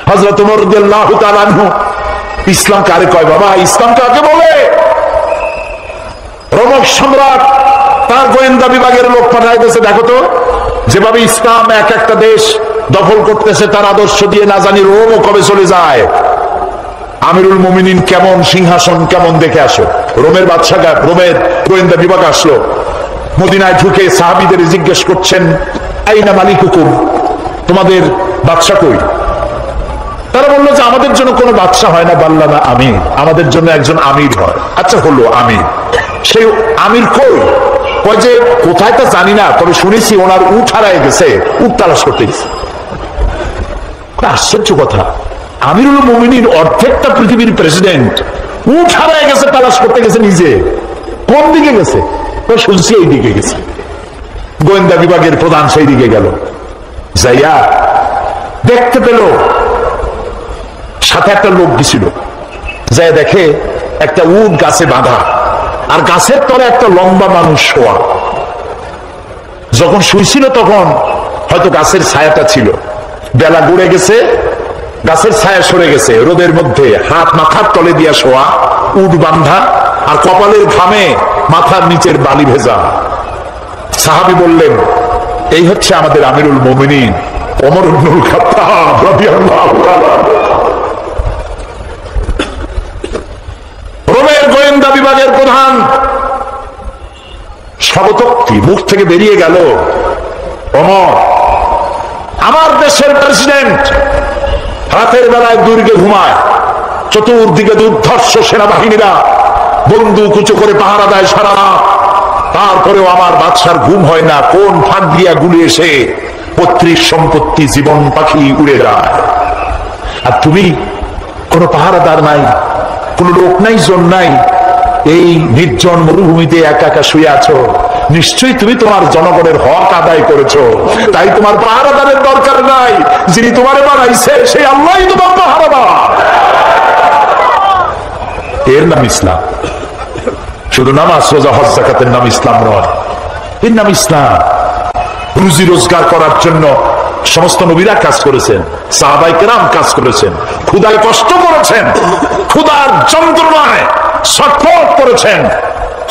হযরত ওমর রাদিয়াল্লাহু তাআলা আনহু, ইসলাম কারে কয় বাবা, ইসলাম কাকে বলে? রোমক সম্রাট তার গোয়েন্দা বিভাগের লোক পাঠায় দিয়েছে, দেখো তো যেভাবে ইসলাম এক একটা দেশ দখল করতেছে, তার আদর্শ দিয়ে না জানি রোমও কবে চলে যায়। আমিরুল মুমিনিন কেমন, সিংহাসন কেমন দেখে আসো। রোমের বাদশাহ, রোমের গোয়েন্দা বিভাগ আসলো, মদিনায় ঢুকে সাহাবীদের জিজ্ঞেস করছেন, আইনা মালিকুকুম, তোমাদের বাদশা কই? তারা বললো যে আমাদের জন্য কোনো বাদশা হয় না, বাল্লা না আমির, আমাদের জন্য একজন আমির হয়। আচ্ছা হলো আমির, সেই আমির কই? কয় যে কোথায় তা জানি না, তবে শুনেছি ওনার উট হারায় গেছে, উট তালাশ করতে গেছে। আশ্চর্য কথা, আমিরুল মুমিনিন অর্ধেকটা পৃথিবীর প্রেসিডেন্ট, উট হারায় গেছে তালাশ করতে গেছে নিজে। কোন দিকে গেছে? শুনছি এই দিকে গেছে। গোয়েন্দা বিভাগের প্রধান সেই দিকে গেল, যাইয়া দেখতে পেল সাথে একটা লোক গেছিল, যাই দেখে একটা উট গাছে বাঁধা, আর গাছের তলে একটা লম্বা মানুষ শোয়া। যখন শুয়েছিল তখন হয়তো গাছের ছায়াটা ছিল, বেলা গড়ে গেছে, গাছের ছায়া সরে গেছে, রোদের মধ্যে হাত মাথার তলে দিয়া শোয়া, উট বান্ধা, আর কপালের ঘামে মাথার নিচের বালি ভেজা। সাহাবী বললেন, এই হচ্ছে আমাদের আমিরুল মুমিনিন ওমর ইবনুল খাত্তাব রাদিয়াল্লাহু তাআলা। রোমের গোয়েন্দা বিভাগের প্রধান শবতক্তি মুখ থেকে বেরিয়ে গেল, ওমর আমার দেশের প্রেসিডেন্ট রাতের বেলায় দুর্গে ঘুমায়, চতুর্দিকে দুর্ধর্ষ সেনাবাহিনীরা বন্দুক উঁচু করে পাহারা দেয় সারা রাত, তারপরেও আমার বাদশার ঘুম হয় না। কোন ফাঁক দিয়া গুলি এসে পৈতৃক সম্পত্তি, জীবন পাখি উড়ে যায়, আর তুমি কোনো পাহারাদার নাই, কোনো লোক নাই, জন নাই, এই নির্জন মরুভূমিতে একা একা শুয়ে আছো। নিশ্চয়ই তুমি তোমার জনগণের হক আদায় করেছো, তাই তোমার পাহারাদারের দরকার নাই। যিনি তোমার বানাইছে সেই আল্লাহই তোমার পাহারাদার। এর নাম ইসলাম। শুধু নামাজ, রোজা, হজ, যাকাতের নাম ইসলাম নয়, এর নাম ইসলাম। রুজি রোজগার করার জন্য সমস্ত নবীরা কাজ করেছেন, সাহাবায়ে কেরাম কাজ করেছেন, ক্ষুধায় কষ্ট করেছেন, ক্ষুধার যন্ত্রণায় ছটফট করেছেন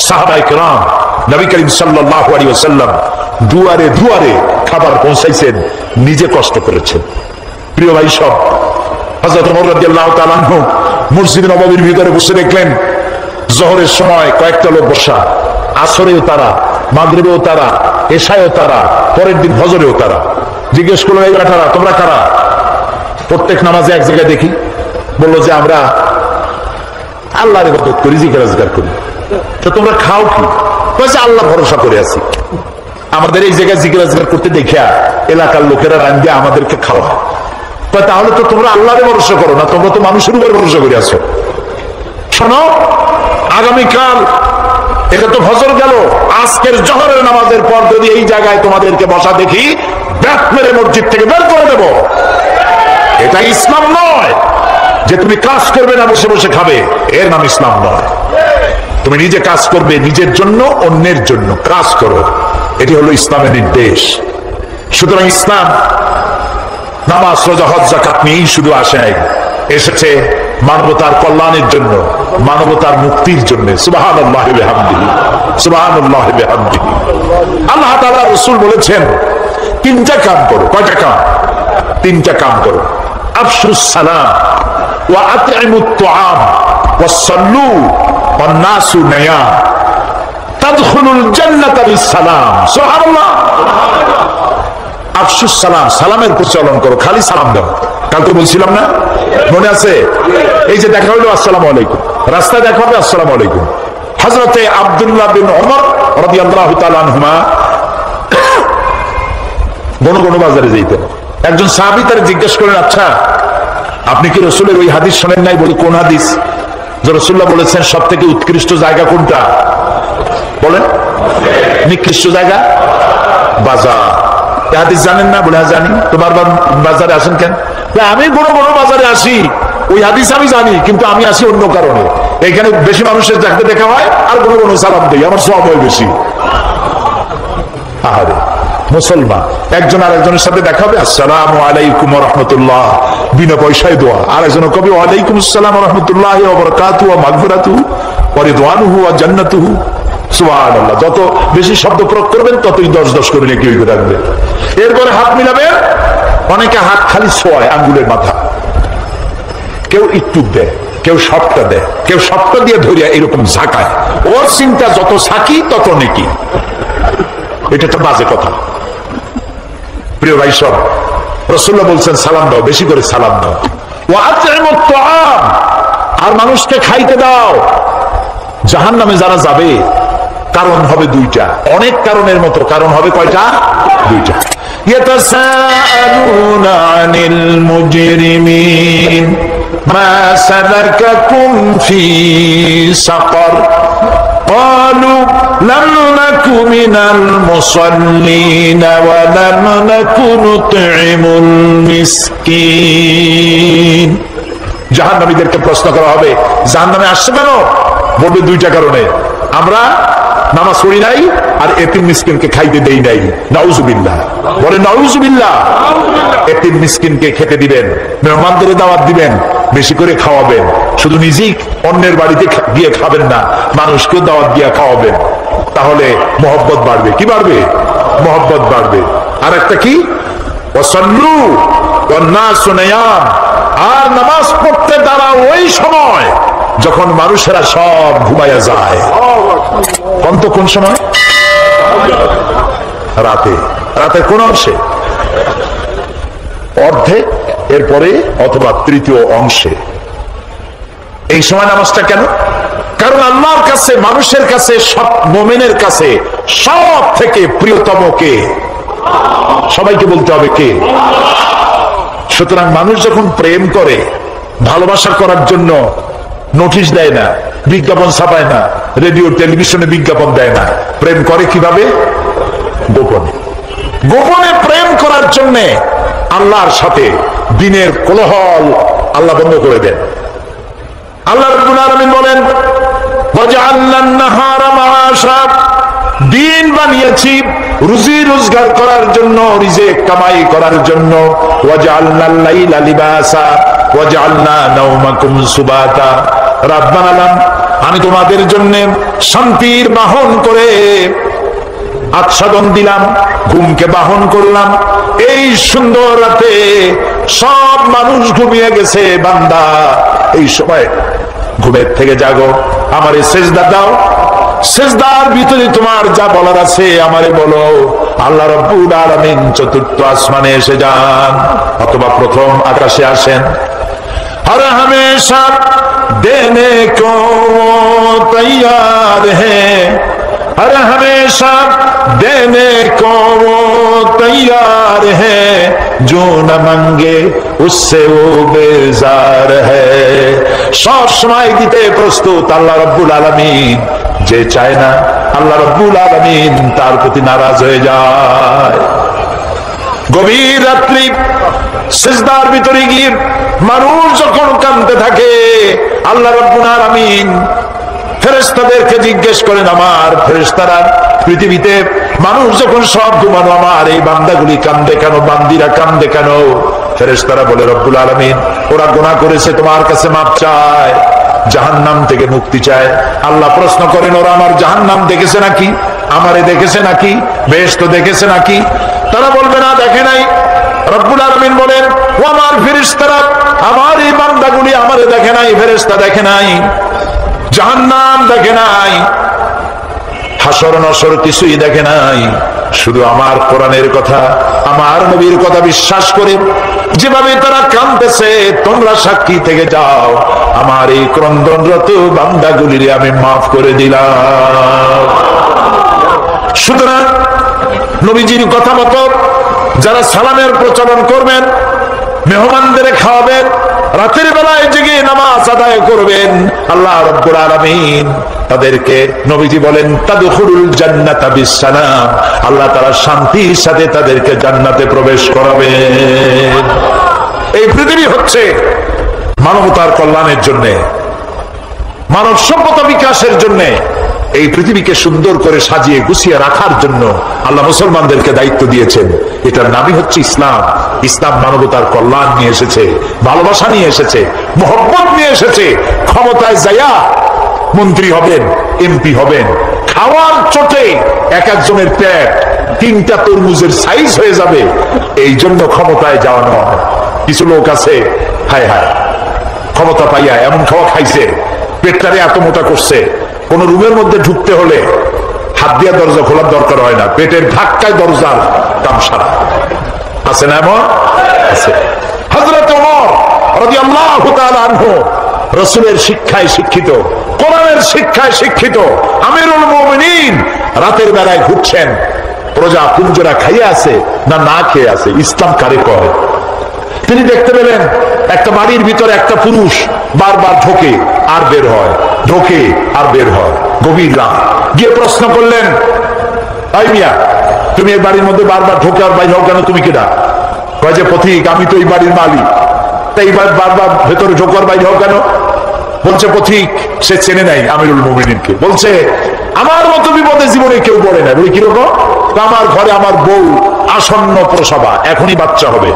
সাহাবায়ে কেরাম। নবী করিম সাল্লাল্লাহু আলাইহি ওয়াসাল্লাম দুয়ারে দুয়ারে খাবার পৌঁছাইছেন, নিজে কষ্ট করেছেন। প্রিয় ভাই সব, হযরত ওমর রাদিয়াল্লাহু তাআলা আনহু মসজিদ নববীর ভিতরে বসে দেখলেন জোহরের সময় কয়েকটা লোক বসা, আসরেও তারা, মাগরিবেও তারা, এশায়ও তারা, পরের দিন ফজরেও তারা। জিজ্ঞেস করলো, এই বেটারা তোমরা কারা? প্রত্যেক নামাজে এক জায়গায় দেখি, বললো যে আমরা আল্লাহর ইবাদত করি, জিকির আজকার করি। তো তোমরা খাও কি? বলছে আল্লাহ ভরসা করে আছি, আমাদের এই জায়গায় জিকির আজকার করতে দেখিয়া এলাকার লোকেরা রান্দিয়া আমাদেরকে খাওয়া। তাহলে তো তোমরা আল্লাহরে ভরসা করো না, তোমরা তো মানুষের উপর ভরসা করে আছো। শোনো, আগামীকাল এটা তো ফজর গেল, আজকের জোহরের নামাজের পর যদি এই জায়গায় তোমাদেরকে বসা দেখি, ব্যাট মেরে মসজিদ থেকে বের করে দেব। এটা ইসলাম নয় যে তুমি কাজ করবে না, বসে বসে খাবে, এর নাম ইসলাম নয়। তুমি নিজে কাজ করবে, নিজের জন্য, অন্যের জন্য কাজ করো, এটি হলো ইসলামের নির্দেশ। সুতরাং ইসলাম নামাজ, রোজা, হজ, যাকাত নিয়েই শুধু আসে নাই, এসেছে মানবতার কল্যাণের জন্য, মানবতার মুক্তির জন্য। সুবহানাল্লাহি ওয়া বিহামদিহি, সুবহানাল্লাহি ওয়া বিহামদিহি। আল্লাহ তাআলা রাসূল বলেছেন তিনটা কাম করো। কয়টা কাম? তিনটা কাম করো। আফশুস সালাম ওয়া আতইমুত তুআম ওয়া সাল্লু ওয়ান নাসু নিয়াম তাদখুলুল জান্নাতা বিসসালাম। সুবহানাল্লাহ। আফশুস সালাম, সালামের প্রচলন করো, খালি সালাম দাও। কালকে বলছিলাম না, মনে আছে? এই যে দেখা হইলো আসসালামু আলাইকুম, রাস্তায় দেখা হবে আসসালামু আলাইকুম। হযরতে আব্দুল্লাহ বিন ওমর রাদিয়াল্লাহু তাআলা আনহুমা বনগণ বাজারে যেতেন। একজন সাহাবী তারে জিজ্ঞেস করেন, আচ্ছা আপনি কি রাসূলের ওই হাদিস শোনেন নাই? বলে কোন হাদিস? যে রাসূলুল্লাহ বলেছেন সবথেকে উৎকৃষ্ট জায়গা কোনটা? বলেন। নিকৃষ্ট জায়গা বাজার। হাদিস জানেন না? বলে হ্যাঁ জানি। তো বারবার বাজারে আসেন কেন? আমি বড় বড় বাজারে আসি, ওই হাদিস আমি জানি, কিন্তু আমি আসি অন্য কারণে। এখানে বেশি মানুষের যাকে দেখা হয় আর বড় বড় সালাম দিই, আমার সওয়াব হয় বেশি। আহারে, মুসলমান একজন আরেকজনের সাথে দেখা হবে, আসসালামু আলাইকুম ওয়া রাহমাতুল্লাহ, বিনা পয়সায় দোয়া। আরেকজন কবি ওয়ালাইকুম আসসালাম ওয়া রাহমাতুল্লাহি ওয়া বারাকাতুহু ওয়া মাগফিরাতুহু ওয়া রিদওয়ানুহু ওয়া জান্নাতুহু। সুবহানাল্লাহ। যত বেশি শব্দ প্রয়োগ করবেন ততই 10 করে নেকি হইতে থাকবে। এরপরে হাত মিলাবেন। অনেকে হাত খালি ছোঁয় আঙ্গুলের মাথা, কেউ একটু দেয়, কেউ সবটা দেয়, কেউ সবটা দিয়ে ধরিয়া এরকম ঝাঁকায়। ওর চিন্তা যত ঝাঁকি তত নেকি। এটা তো বাজে কথা। প্রিয় ভাই সব, রাসূলুল্লাহ বলছেন সালাম দাও, বেশি করে সালাম দাও। ওয়া আত'ইমুত তাআম, আর মানুষকে খাইতে দাও। জাহান্নামে যারা যাবে কারণ হবে দুইটা, অনেক কারণের মতো কারণ হবে কয়টা? দুইটা। ইয়াতাসাআলুনা আনিল মুজরিমিন মা সালাকাকুম ফি সাকার قالوا لم نك من المصلين ولم نك نطعم المسكين। জাহান্নামীদেরকে প্রশ্ন করা হবে জাহান্নামে আসছে কেন? বলবে দুইটা কারণে, আমরা নামাজ পড়ি নাই আর এতিম মিসকিনকে খাইতে দেই নাই। নাউজুবিল্লাহ, বলে নাউজুবিল্লাহ। এতিম মিসকিনকে খেতে দিবেন, মেহমানদের দাওয়াত দিবেন, বেশি করে খাওয়াবেন। শুধু নিজেই অন্যের বাড়িতে গিয়ে খাবেন না, মানুষকেও দাওয়াত দিয়ে খাওয়াবেন। তাহলে মহব্বত বাড়বে। কি বাড়বে? মহব্বত বাড়বে। আর একটা কি? ওয়াসাল্লু ওয়ান নাসু নিয়াম, আর নামাজ পড়তে দাঁড়াও ওই সময় যখন মানুষেরা সব ঘুমাইয়া যায়। কোন সময়? রাতে। রাতের কোন অংশে? অর্ধেক, এরপরে অথবা তৃতীয় অংশে। এই সময় নামাজটা কেন? কারণ আল্লাহর কাছে, মানুষের কাছে, সব মুমিনের কাছে সব থেকে প্রিয়তম কে? সবাইকে বলতে হবে কে? সুতরাং মানুষ যখন প্রেম করে, ভালোবাসা করার জন্য নোটিশ দেয় না, বিজ্ঞাপন ছাপায় না, রেডিও টেলিভিশনে বিজ্ঞাপন দেয় না। প্রেম করে কিভাবে? গোপনে। গোপনে প্রেম করার জন্য আল্লাহর সাথে দিনের কোলাহল আল্লাহ বন্ধ করে দেন। আল্লাহ রাব্বুল আলামিন বলেন ওয়াজআলনান নাহারা মাআশা, দিন বানিয়েছি রুজি রোজগার করার জন্য, রিজিক কামাই করার জন্য। ওয়াজআলনাল লাইলা লিবাসা ওয়াজআলনা নাওমাকুম সুবাতা, রাত বানালাম আমি তোমাদের জন্য শান্তির বাহন করে, আচ্ছাদন দিলাম, ঘুমকে বাহন করলাম। এই সুন্দর রাতে সব মানুষ ঘুমিয়ে গেছে, বান্দা এই সময় ঘুমের থেকে জাগো, আমারে সেজদা দাও, সেজদার ভিতরে তোমার যা বলার আছে আমারে বলো। আল্লাহ রাব্বুল আলামিন চতুর্থ আসমানে এসে যান অথবা প্রথম আকাশে আসেন। हर हमेशा देने को तैयार है, हर हमेशा देने को वो तैयार है, जो न मांगे उससे वो बेजार है। সব সময় দিতে প্রস্তুত আল্লাহ রাব্বুল আলামিন। যে চায় না আল্লাহ রাব্বুল আলামিন তার প্রতি নারাজ হয়ে যায়। গভীর রাত্রি সিজদার ভিতরে গিয়ে মানুষ যখন কাঁদতে থাকে, আল্লাহ রাব্বুল আলামিন ফেরেশতাদেরকে জিজ্ঞেস করেন, আমার ফেরেশতারা পৃথিবীতে মানুষ যখন সব ঘুমানো, আমার এই বান্দাগুলি কান্দে কেন, বান্দিরা কান্দে কেন? ফেরেশতারা বলে রব্বুল আলামিন ওরা গুনাহ করেছে, তোমার কাছে মাপ চায়, জাহান্নাম থেকে মুক্তি চায়। আল্লাহ প্রশ্ন করেন ওরা আমার জাহান্নাম দেখেছে নাকি, আমারে দেখেছে নাকি, বেহেশত দেখেছে নাকি? তারা বলবে না, দেখে নাই। রব্বুল আলামিন বলেন ও আমার ফেরেশতারা, আমার এই বান্দাগুলি আমারে দেখে নাই, ফেরেশতা দেখে নাই, জাহান্নাম দেখে নাই, হাসর নসর কিছুই দেখে নাই। শুধু আমার কোরআনের কথা, আমার নবীর কথা বিশ্বাস করে যেভাবে তারা কাঁদতেছে, তোমরা সাক্ষী থেকে যাও, আমার এই ক্রন্দনরত বান্দাগুলির আমি মাফ করে দিলাম। সুতরাং নবীজির কথা মতো যারা সালামের প্রচলন করবেন, মেহমানদের খাওয়াবেন, রাতের বেলায় জেগে নামাজ আদায় করবেন, আল্লাহ রাব্বুল আলামিন তাদেরকে, নবীজি বলেন তাদখুলুল জান্নাতা বিসসালাম, আল্লাহ তাআলা শান্তির সাথে তাদেরকে জান্নাতে প্রবেশ করাবেন। এই পৃথিবী হচ্ছে মানবতার কল্যাণের জন্য, মানব সভ্যতা বিকাশের জন্য এই পৃথিবীকে সুন্দর করে সাজিয়ে গুছিয়ে রাখার জন্য আল্লাহ মুসলমানদেরকে দায়িত্ব দিয়েছেন। এটার নামই হচ্ছে ইসলাম। ইসলাম মানবতার কল্যাণ নিয়ে এসেছে, ভালোবাসা নিয়ে এসেছে, মহব্বত নিয়ে এসেছে। ক্ষমতায় যাইয়া মন্ত্রী হবেন, এমপি হবেন, খাওয়ার চোটে এক একজনের পেট 3টা তরমুজের সাইজ হয়ে যাবে, এই জন্য ক্ষমতায় যাওয়া নয়। কিছু লোক আছে, হায় হায়, ক্ষমতা পাইয়া এমন খাওয়া খাইছে, পেটটারে এত মোটা করছে, কোন রুমের মধ্যে ঢুকতে হলে হাত দিয়া দরজা খোলার দরকার হয় না, পেটের ধাক্কায় দরজার কাম সারা। আছে না এমন? আছে। হযরত ওমর রাদিয়াল্লাহু তাআলা আনহু রাসূলের শিক্ষায় শিক্ষিত, কোরআনের শিক্ষায় শিক্ষিত আমিরুল মুমিনিন, রাতের বেলায় ঘুরছেন, প্রজা কুঞ্জরা খাইয়ে আছে না না খেয়ে আছে, ইসলাম কারে কয়। তিনি দেখতে পেলেন একটা বাড়ির ভিতরে একটা পুরুষ বারবার ঢোকে আর বের হয়, ঢোকে আর বের হয়। গভীর রাত, গিয়ে প্রশ্ন করলেন, আই মিয়া, তুমি এই বাড়ির মধ্যে বারবার ঢোকে আর বাইর হও কেন? তুমি কেডা? কয় যে পথিক, আমি তো এই বাড়ির মালিক, তাই বারবার ভেতরে ঢোকার বাইর হও কেন? বলছে পথিক সে চেনে নাই আমিরুল মুমিনিনকে। বলছে আমার মতো বিপদে জীবনে কেউ পড়ে না। বলি কিরকম? আমার ঘরে আমার বউ আসন্ন প্রসবা, এখনই বাচ্চা হবে,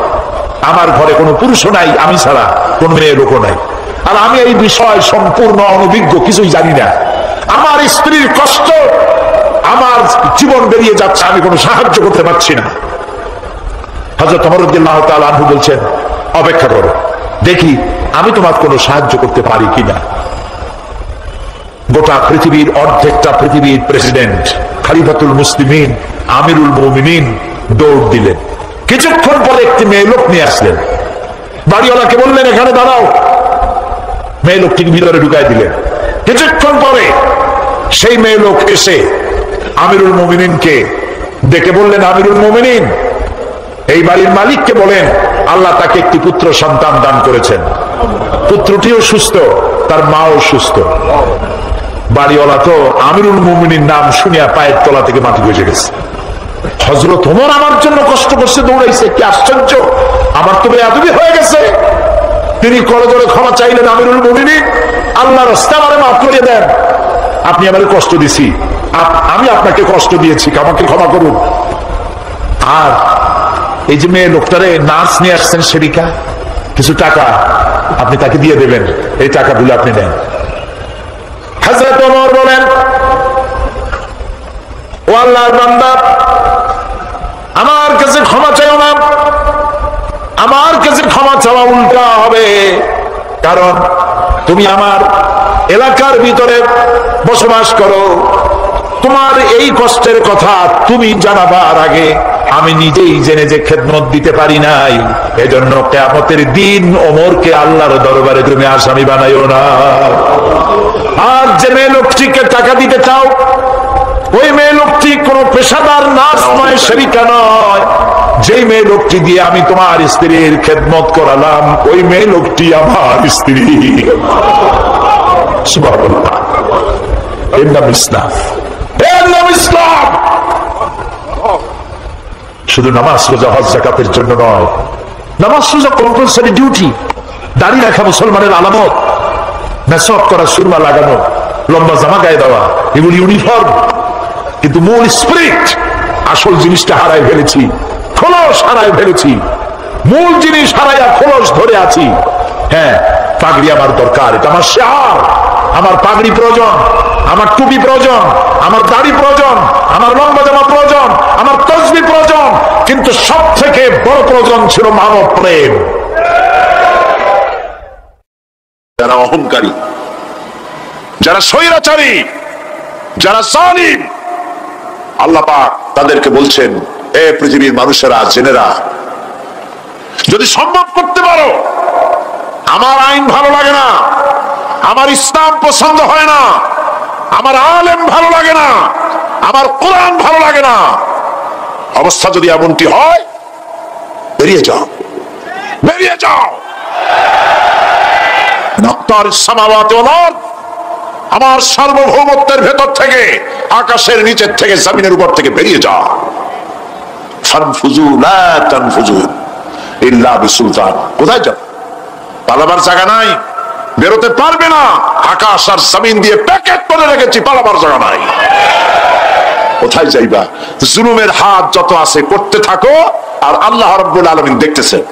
আমার ঘরে কোনো পুরুষও নাই, আমি ছাড়া কোনো মেয়ে লোকও নাই, আর আমি এই বিষয় সম্পূর্ণ অনভিজ্ঞ, কিছুই জানি না। আমার স্ত্রীর কষ্ট, আমার জীবন বেরিয়ে যাচ্ছে, আমি কোনো সাহায্য করতে পারছি না। হযরত ওমর রাদিয়াল্লাহু তাআলা আনহু বলছেন, অপেক্ষা করো, দেখি আমি তোমার কোনো সাহায্য করতে পারি কিনা। গোটা পৃথিবীর অর্ধেকটা পৃথিবীর প্রেসিডেন্ট খলিফাতুল মুসলিমিন আমিরুল মুমিনিন দৌড় দিলেন। কিছুক্ষণ পরে একটি মেয়ে লোক নিয়ে আসলেন, বাড়িওয়ালাকে বললেন এখানে দাঁড়াও, মেয়ে লোকটিকে ভিতরে ঢুকাই দিলেন। কিছুক্ষণ পরে সেই মেয়ে লোক এসে আমিরুল মুমিনিনকে ডেকে বললেন, আমিরুল মুমিনিন, এই বাড়ির মালিককে বলেন আল্লাহ তাকে একটি পুত্র সন্তান দান করেছেন, পুত্রটিও সুস্থ, তার মাও সুস্থ। বাড়িওয়ালা তো আমিরুল মুমিনিন নাম শুনিয়া পায়ের তলা থেকে মাটি গজে গেছে। হযরত ওমর আমার জন্য কষ্ট করছে, দৌড়াইছে, কি আশ্চর্য, আমার তো বেয়াদবি হয়ে গেছে। তিনি করজোড়ে ক্ষমা চাইলেন, আমিরুল মুমিনিন, আল্লাহর রাস্তায় আমারে মাফ করে দেন, আপনি আমারে কষ্ট দিছি, আমি আপনাকে কষ্ট দিয়েছি, আমাকে ক্ষমা করুন। আর এই যে মেয়ে লোকটারে নার্স নিয়ে আসছেন, সেবিকা, কিছু টাকা আপনি তাকে দিয়ে দেবেন, এই টাকাগুলো আপনি নেন। হযরত ওমর বলেন, ও আল্লাহর বান্দা, আমার কাছে ক্ষমা চাইও না, আমার কাছে ক্ষমা চাওয়া উল্টা হবে, কারণ তুমি আমার এলাকার ভিতরে বসবাস করো, তোমার এই কষ্টের কথা তুমি জানাবার আগে আমি নিজেই জেনে যে খেদমত দিতে পারি নাই, এজন্য কিয়ামতের দিন ওমরকে আল্লাহর দরবারে তুমি আসামি বানাইও না। আর যে মেয়ে লোকটিকে টাকা দিতে চাও, ওই মেয়ে লোকটি কোন পেশাদার নার্স নয়, সেবিকা নয়, যেই মেয়ে লোকটি দিয়ে আমি তোমার স্ত্রীর খেদমত করালাম, ওই মেয়ে লোকটি আমার স্ত্রী। সুবহানাল্লাহ, এর নাম ইসলাম, এর নাম ইসলাম। শুধু নামাজ রোজা হজ যাকাতের জন্য নয়, নামাজ রোজা কম্পালসারি ডিউটি, দাড়ি রাখা মুসলমানের আলামত, মেসওয়াক করা, সুরমা লাগানো, লম্বা জামা গায়ে দেওয়া, এগুলি ইউনিফর্ম, কিন্তু মূল স্পিরিট, আসল জিনিসটা হারাই ফেলেছি, খোলস হারাই ফেলেছি, মূল জিনিস হারাইয়া খোলস ধরে আছি। হ্যাঁ, পাগড়ি আমার দরকার, এটা আমার শিয়ার, আমার পাগড়ি প্রয়োজন, আমার টুপি প্রয়োজন, আমার দাড়ি প্রয়োজন, আমার লম্বা জামা প্রয়োজন, আমার তসবিহ প্রয়োজন, কিন্তু সব থেকে বড় প্রয়োজন ছিল মানব প্রেম। যারা অহংকারী, যারা স্বৈরাচারী, যারা জালিম, আল্লাহ পাক তাদেরকে বলছেন, এ পৃথিবীর মানুষেরা, জেনেরা, যদি সম্ভব করতে পারো, আমার আইন ভালো লাগে না, আমার ইসলাম পছন্দ হয় না, আমার আলেম ভালো লাগে না, আমার কোরআন ভালো লাগে না, অবস্থা যদি এমনটি হয়, বেরিয়ে যাও, বেরিয়ে যাও। আমার সার্বভৌমত্বের ভেতর থেকে, আকাশের নিচের থেকে, জমিনের উপর থেকে বেরিয়ে যাও। ফানফুজু লা তানফুজু ইল্লা বিসুলতান। কোথায় যাও? পালাবার জায়গা নাই, বেরোতে পারবে না। আকাশ আর জমিন দিয়ে প্যাকেট করে রেখেছি, পালাবার জায়গা নাই। কোথায় যাইবা? জুলুমের হাত যত আছে করতে থাকো, আর আল্লাহ রাব্বুল আলামিন দেখতেছেন।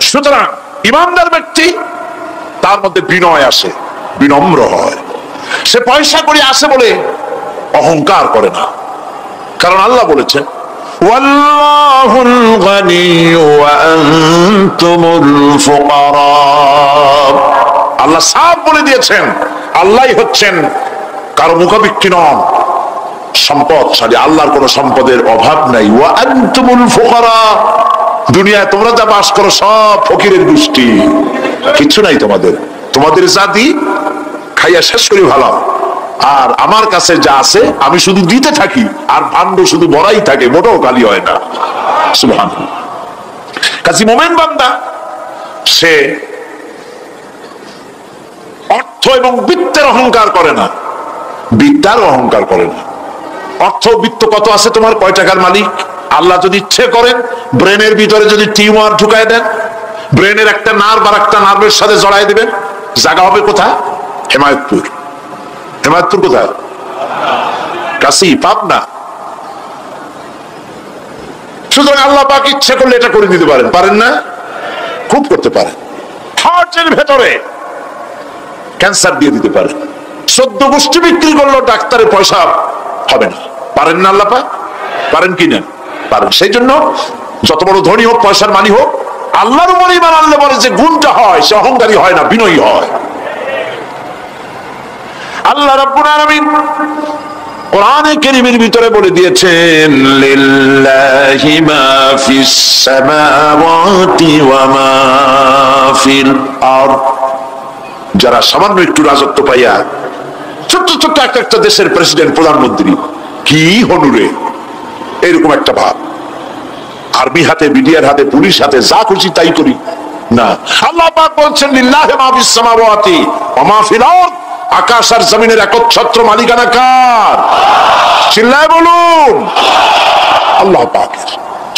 সুতরাং ইমানদার ব্যক্তি, তার মধ্যে বিনয় আসে, বিনম্র হয়। সে পয়সা করে আসে বলে অহংকার করে না, কারণ আল্লাহ বলেছেন ওয়াল্লাহুল গানিয়্যু ওয়া আনতুমুল ফুকারা। আল্লাহ সাফ বলে দিয়েছেন আল্লাহই হচ্ছেন কারো মুখাপেক্ষী নন, সম্পদশালী। আল্লাহর কোনো সম্পদের অভাব নাই। ওয়া আনতুমুল ফুকারা, দুনিয়ায় তোমরা যা বাস করো সব ফকিরের গোষ্ঠী, কিছু নাই তোমাদের। তোমাদের জাতি খাইয়া শেষ করে ভালো, আর আমার কাছে যা আছে আমি শুধু দিতে থাকি, আর ভাণ্ড শুধু ভরাই থাকে, মোটেও খালি হয় না। সুবহানাল্লাহ। কাজী মোমেন বান্দা সে অর্থ এবং বৃত্তের অহংকার করে না, বিদ্যার অহংকার করে না। অর্থ বৃত্ত কত আছে তোমার, কয় টাকার মালিক? আল্লাহ যদি ইচ্ছে করেন ব্রেনের ভিতরে যদি টিউমার ঢুকায় দেন, ব্রেনের একটা নার্ভ আর একটা নার্ভের সাথে জড়াই দিবেন, জায়গা হবে কোথায়? হেমায়তপুর। হেমায়তপুর কোথায়? কাশি, পাবনা। সুতরাং আল্লাহ পাক ইচ্ছে করলে এটা করে দিতে পারেন, পারেন না? খুব করতে পারেন। হার্টের ভেতরে ক্যান্সার দিয়ে দিতে পারেন। 14 গোষ্ঠী বিক্রি করলো, ডাক্তারের পয়সা হবে না, পারেন না আল্লাহ পাক? পারেন কি না? পারেন। সেই জন্য যত বড় ধনী হোক, পয়সার মালিক হোক, আল্লাহর উপর ঈমান আনলে বলে যে গুণটা হয়, সে অহংকারী হয় না, বিনয়ী হয়। আল্লাহ রাব্বুল আলামিন কোরআনে কারীমের ভিতরে বলে দিয়েছেন লিল্লাহি মা ফিস সামাওয়াতি ওয়া মা ফিল আরদ। যারা সামান্য একটু রাজত্ব পাইয়া ছোট্ট ছোট্ট একটা দেশের প্রেসিডেন্ট, প্রধানমন্ত্রী, কি হনুরে, এরকম একটা ভাব। আর্মি হাতে, বিডিআর হাতে, পুলিশ হাতে, যা খুশি তাই করি না। আল্লাহ পাক বলছেন লিল্লাহি মা ফিস সামাওয়াতি ওয়া মা ফিল আরদ। আকাশ আর জমিনের একচ্ছত্র মালিকানা কার? চিল্লায় বলুন আল্লাহ পাকের।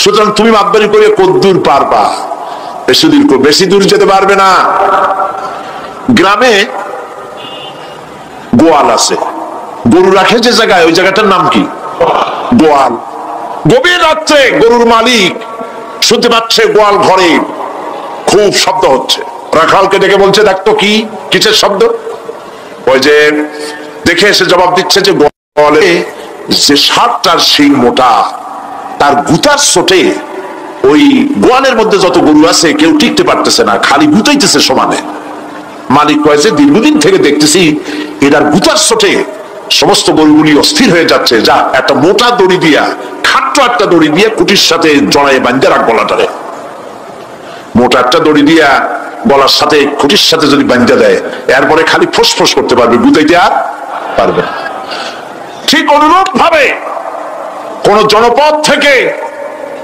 সুতরাং তুমি মাতবারি করে কদ্দূর পারবা? বেশি দূর যেতে পারবে না। গ্রামে গোয়াল আছে, গরু রাখে যে জায়গায়, ওই জায়গাটার নাম কি? গোয়াল। গভীর রাত্রে গরুর মালিক শুনতে পাচ্ছে গোয়াল ঘরে খুব শব্দ হচ্ছে। রাখালকে ডেকে বলছে দেখতো কি, কিসের শব্দ? ওই যে দেখে এসে জবাব দিচ্ছে যে গোয়ালে যে 7টার শিং মোটা, তার গুতার চোটে ওই গোয়ালের মধ্যে যত গরু আছে কেউ টিকতে পারতেছে না, খালি গুতাইতেছে সমানে। মালিক কয় যে দীর্ঘদিন থেকে দেখতেছি এটার গুতার চোটে সমস্ত গরুগুলি অস্থির হয়ে যাচ্ছে, যা একটা মোটা দড়ি দিয়া, খাট্ট একটা দড়ি দিয়ে কুটির সাথে জড়াই বাঁধতে রাখ গলাটারে। মোটা একটা দড়ি দিয়া গলার সাথে খুঁটির সাথে যদি বাঁধতে দেয়, এরপরে খালি ফোঁস করতে পারবে, গুতাইতে আর পারবে না। ঠিক অনুরূপ ভাবে কোন জনপদ থেকে,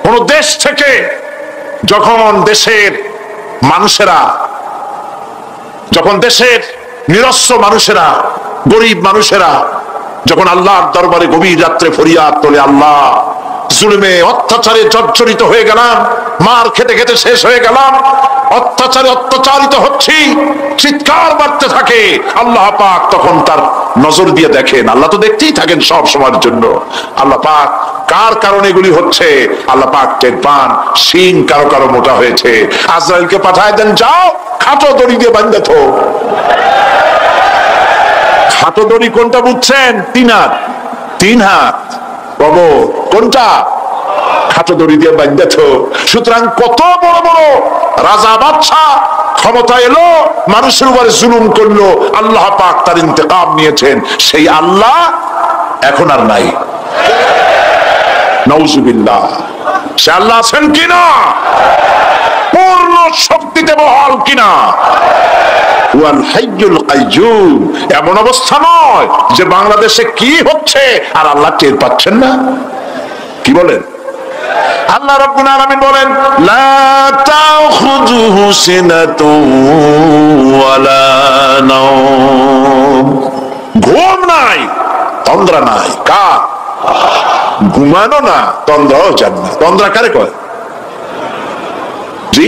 কোন দেশ থেকে যখন দেশের মানুষেরা, যখন দেশের নিরস্ত্র মানুষেরা, গরিব মানুষেরা যখন আল্লাহর দরবারে গভীর রাত্রে ফরিয়াদ তোলে, আল্লাহ জুলুমে অত্যাচারে জর্জরিত হয়ে গেলাম, মার খেতে খেতে শেষ হয়ে গেলাম, অত্যাচারে অত্যাচারিত হচ্ছি, চিৎকার বাড়তে থাকে, আল্লাহ পাক তখন তার নজর দিয়ে দেখেন। আল্লাহ তো দেখতেই থাকেন সব সময়ের জন্য। আল্লাহ পাক কার কারণে এগুলি হচ্ছে আল্লাহ পাক টের পান। শিং কারো কারো মোটা হয়েছে, আজরাইলকে পাঠায় দেন, যাও খাটো দড়ি দিয়ে বাঁধে তো। খাটো দড়ি কোনটা বুঝছেন? 3 হাত। 3 হাত বাবু, কোনটা? খাটো দড়ি দিয়ে বাঁধে তো। সুতরাং কত বড় বড় রাজা বাদশাহ ক্ষমতা এলো, মানুষের উপরে জুলুম করলো, আল্লাহ পাক তার ইন্তেকাম নিয়েছেন। সেই আল্লাহ এখন আর নাই, নাউজুবিল্লাহ। সে আল্লাহ আছেন কিনা? পূর্ণ শক্তিতে বহাল কিনা? ওয়াল হাইয়ুল কাইয়্যুম। এমন অবস্থা নয় যে বাংলাদেশে কি হচ্ছে আর আল্লাহ টের পাচ্ছেন না। কি বলেন? আল্লাহ রাব্বুল আলামিন বলেন লা তাখুযুহু সিনাতুন ওয়ালা নাওম। ঘুম নাই, তন্দ্রা নাই। কার? ঘুমানো না, তন্দ্রাও জান না। তন্দ্রা কারে কয়? জি,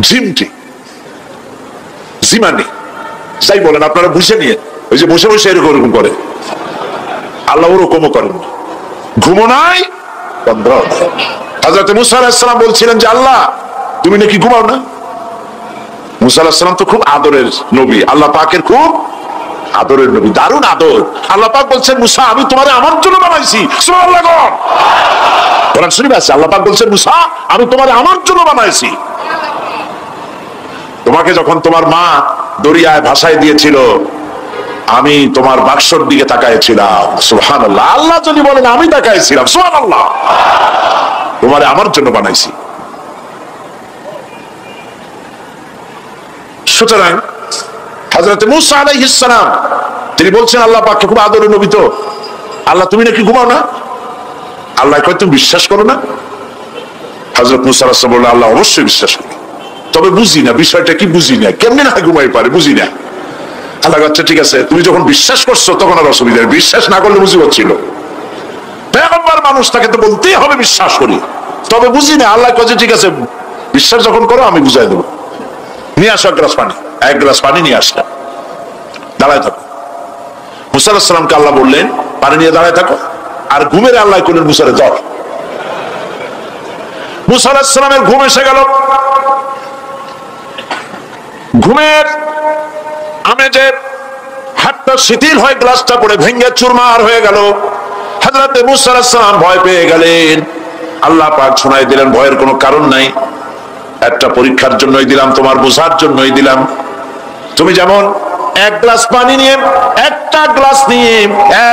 ঝিমটি জিমানি যাই বলেন আপনারা বুঝে নিয়ে, ওই যে বসে বসে এরকম করে, আল্লাহ ওরকমও করেন, ঘুমো নাই বন্ধ। হযরত মুসা আলাইহিস সালাম বলছিলেন যে আল্লাহ তুমি নাকি ঘুমাও না। মুসা আলাইহিস সালাম তো খুব আদরের নবী, আল্লাহ পাকের খুব আদরের নবী, দারুণ আদর। আল্লাহ পাক বলছেন মুসা আমি তোমারে আমার জন্য বানাইছি। সুবহানাল্লাহ, কোরআন শরীফে আছে আল্লাহ পাক বলছেন মুসা আমি তোমারে আমার জন্য বানাইছি। তোমাকে যখন তোমার মা দরিয়ায় ভাসায় দিয়েছিল আমি তোমার বাক্সর দিকে তাকাইছিলাম। সুবহানাল্লাহ, আল্লাহ যদি বলেন আমি তাকাইছিলাম, সুবহানাল্লাহ, তোমারে আমার জন্য বানাইছি। সুতরাং হযরত মুসা আলাইহিস সালাম তিনি বলছেন আল্লাহ পাককে খুব আদরের নবী, তো আল্লাহ তুমি নাকি ঘুমাও না। আল্লাহ কয় তুমি বিশ্বাস করো না। হযরত মুসা আলাইহিস সালাম বললেন আল্লাহ অবশ্যই বিশ্বাস করি, তবে বুঝি না বিষয়টা কি, বুঝি না কেমনে না ঘুমাই পারে, বুঝি না। আল্লাহ আচ্ছা ঠিক আছে, তুমি যখন বিশ্বাস করছো তখন আর অসুবিধা নেই, বিশ্বাস না করলে মুসিবত ছিল। পয়গম্বর মানুষ তাকে তো বলতেই হবে বিশ্বাস করি, তবে বুঝি না। আল্লাহ কয় ঠিক আছে বিশ্বাস যখন করো আমি বুঝাই দেবো, নিয়ে আসো এক গ্লাস পানি নিয়ে আসলাম, দাঁড়ায় থাকো। মুসা আলাইহিস সালামকে আল্লাহ বললেন পানি নিয়ে দাঁড়ায় থাকো, আর ঘুমের আল্লাহ করলেন মুসারে ধর। মুসা আলাইহিস সালামের ঘুম এসে গেল, ঘুমের আমেজে হাতটা শিথিল হয়ে গ্লাসটা পড়ে ভেঙে চুরমার হয়ে গেল। হযরত মুসা আলাইহিস সালাম ভয় পেয়ে গেলেন। আল্লাহ পাক শোনাই দিলেন ভয়ের কোনো কারণ নাই, একটা পরীক্ষার জন্যই দিলাম, তোমার বোঝার জন্যই দিলাম। তুমি যেমন এক গ্লাস পানি নিয়ে একটা গ্লাস নিয়ে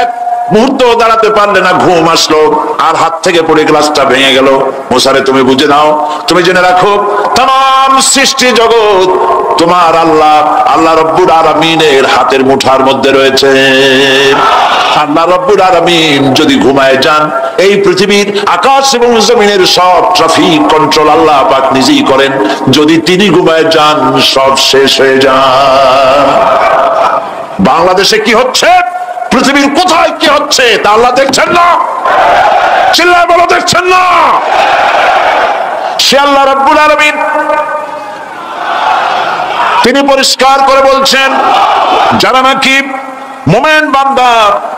এক মুহূর্ত দাঁড়াতে পারলে না, ঘুম আসলো আর হাত থেকে পড়ে গ্লাসটা ভেঙে গেল। মুসারে তুমি বুঝে নাও, তুমি জেনে রাখো তাম সৃষ্টি জগৎ তোমার আল্লাহ রব্বুল আলামিনের হাতের মুঠার মধ্যে রয়েছে। আল্লাহ রব্বুল আলামিন যদি ঘুমায় যান, এই পৃথিবীর আকাশ এবং জমিনের সব ট্রাফিক কন্ট্রোল আল্লাহ পাক নিজেই করেন। যদি তিনি ঘুমায় যান সব শেষ হয়ে যায়। বাংলাদেশে কি হচ্ছে, পৃথিবীর কোথায় কি হচ্ছে তা আল্লাহ দেখছেন না? চিল্লায় বলো দেখছেন না? সে আল্লাহ রাব্বুল আলামিন তিনি পরিষ্কার করে বলছেন যারা নাকি মুমিন বান্দা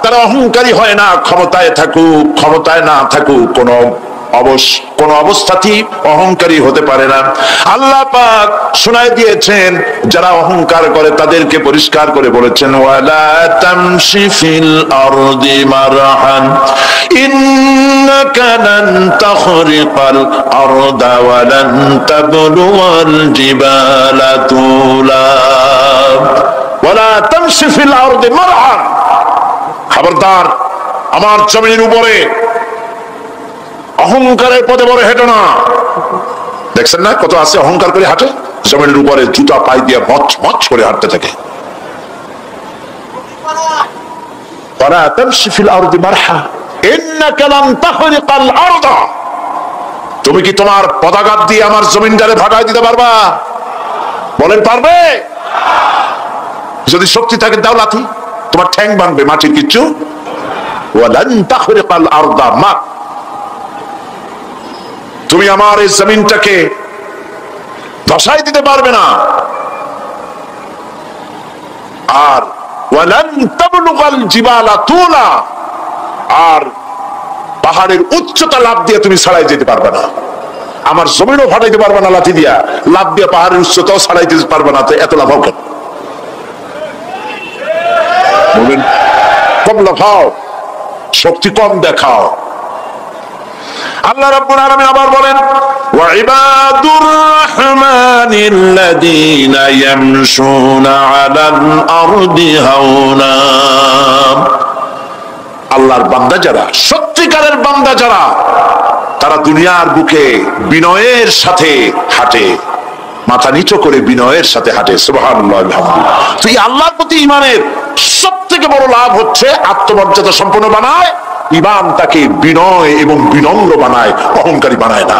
তারা অহংকারী হয় না, ক্ষমতায় থাকুক ক্ষমতায় না থাকুক কোন অবস্থাতেই অহংকারী হতে পারে না। আল্লাহ পাক শোনায় দিয়েছেন যারা অহংকার করে তাদেরকে পরিষ্কার করে বলেছেন ওয়ালা তামশি ফিল আরদি মারহান ইন্নাকা লান তাখরিকাল আরদা ওয়া লান তাবলুগাল জিবালা তুলা ওয়ালা তামশি ফিল আরদি মারহান, খবরদার আমার জমিনের উপরে অহংকারের পথে বড় হেঁটো না। দেখছেন না কত আছে অহংকার করে হাঁটে, জমিনের উপরে জুতা পাই দিয়ে মচ মচ করে হাঁটতে থাকে। ওয়ালা তামশি ফিল আরদি মারহা ইন্নাকা লান তাখরিকাল আরদা, তুমি কি তোমার পদাঘাত দিয়ে আমার জমিনটারে ভাগায় দিতে পারবা? বলেন পারবে? যদি শক্তি থাকে দাও লাথি, তোমার ঠ্যাং ভাঙবে, মাটির কিচ্ছু। ওয়ালান তাখরিকাল আরদা মা, তুমি আমার এই জমিনটাকে ধসাই দিতে পারবে না। আর ওয়ালান তাবলুগাল জিবালা তুলা, আর পাহাড়ের উচ্চতা লাফ দিয়ে তুমি ছাড়াই যেতে পারবে না। আমার জমিনও ফাটাইতে পারবে না লাথি দিয়া, লাফ দিয়ে পাহাড়ের উচ্চতাও ছাড়াইতে পারবে না। তো এত লাফাও কেন? বলবেন কম লাফাও, শক্তি কম দেখাও। আল্লাহ রাব্বুল আলামিন আবার বলেন ওয়া ইবাদুর রাহমানিল্লাযীনা ইয়ামশুনা আলাল আরদি হাওনা, আল্লাহর বান্দা যারা, সত্যিকারের বান্দা যারা, তারা দুনিয়ার বুকে বিনয়ের সাথে হাঁটে, মাথা নিচু করে বিনয়ের সাথে হাঁটে। সুবহানাল্লাহ, আলহামদুলিল্লাহ। তো এই আল্লাহর প্রতি ঈমানের সবথেকে বড় লাভ হচ্ছে আত্মমর্যাদা সম্পন্ন বানায়। ঈমান তাকে বিনয় এবং বিনম্র বানায়, অহংকারী বানায় না।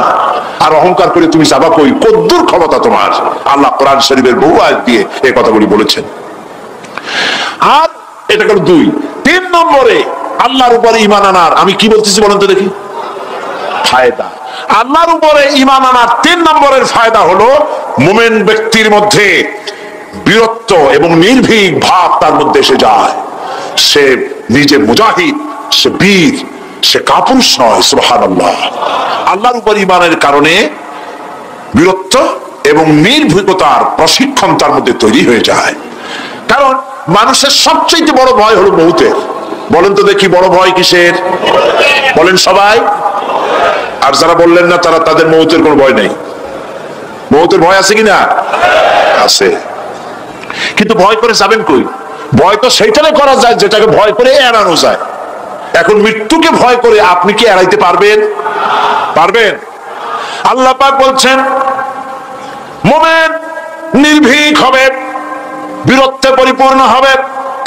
আর অহংকার করে তুমি যাবা কই? কদ্দুর ক্ষমতা তোমার? আল্লাহ কোরআন শরীফের বহু আয়াত দিয়ে এই কথাগুলি বলেছেন। আর এটা গেল 2। 3 নম্বরে আল্লাহর উপরে ঈমান আনার আমি কি বলতেছি বলেন তো দেখি, ফায়দা। আল্লাহর উপরে ঈমান আনার 3 নম্বরের ফায়দা হলো মুমিন ব্যক্তির মধ্যে বীরত্ব এবং নির্ভীক ভাব তার মধ্যে এসে যায়। সে নিজে মুজাহিদ, সে বীর, সে কাপুরুষ নয়। সুবহানাল্লাহ। আল্লাহর উপর ঈমানের কারণে বীরত্ব এবং নির্ভীকতার প্রশিক্ষণ তার মধ্যে তৈরি হয়ে যায়। কারণ মানুষের সবচেয়ে বড় ভয় হলো মৌতের। বলেন তো দেখি, বড় ভয় কিসের? বলেন সবাই। আর যারা বললেন না তারা, তাদের মৌতের কোনো ভয় নেই। মৌতের ভয় আছে কিনা? আছে। কিন্তু ভয় করে যাবেন কই? ভয় তো সেইটারে করা যায় যেটাকে ভয় করে এড়ানো যায়। এখন মৃত্যুকে ভয় করে আপনি কি এড়াইতে পারবেন? পারবেন? আল্লাহ পাক বলছেন মুমিন নির্ভীক হবে, বীরত্বে পরিপূর্ণ হবে,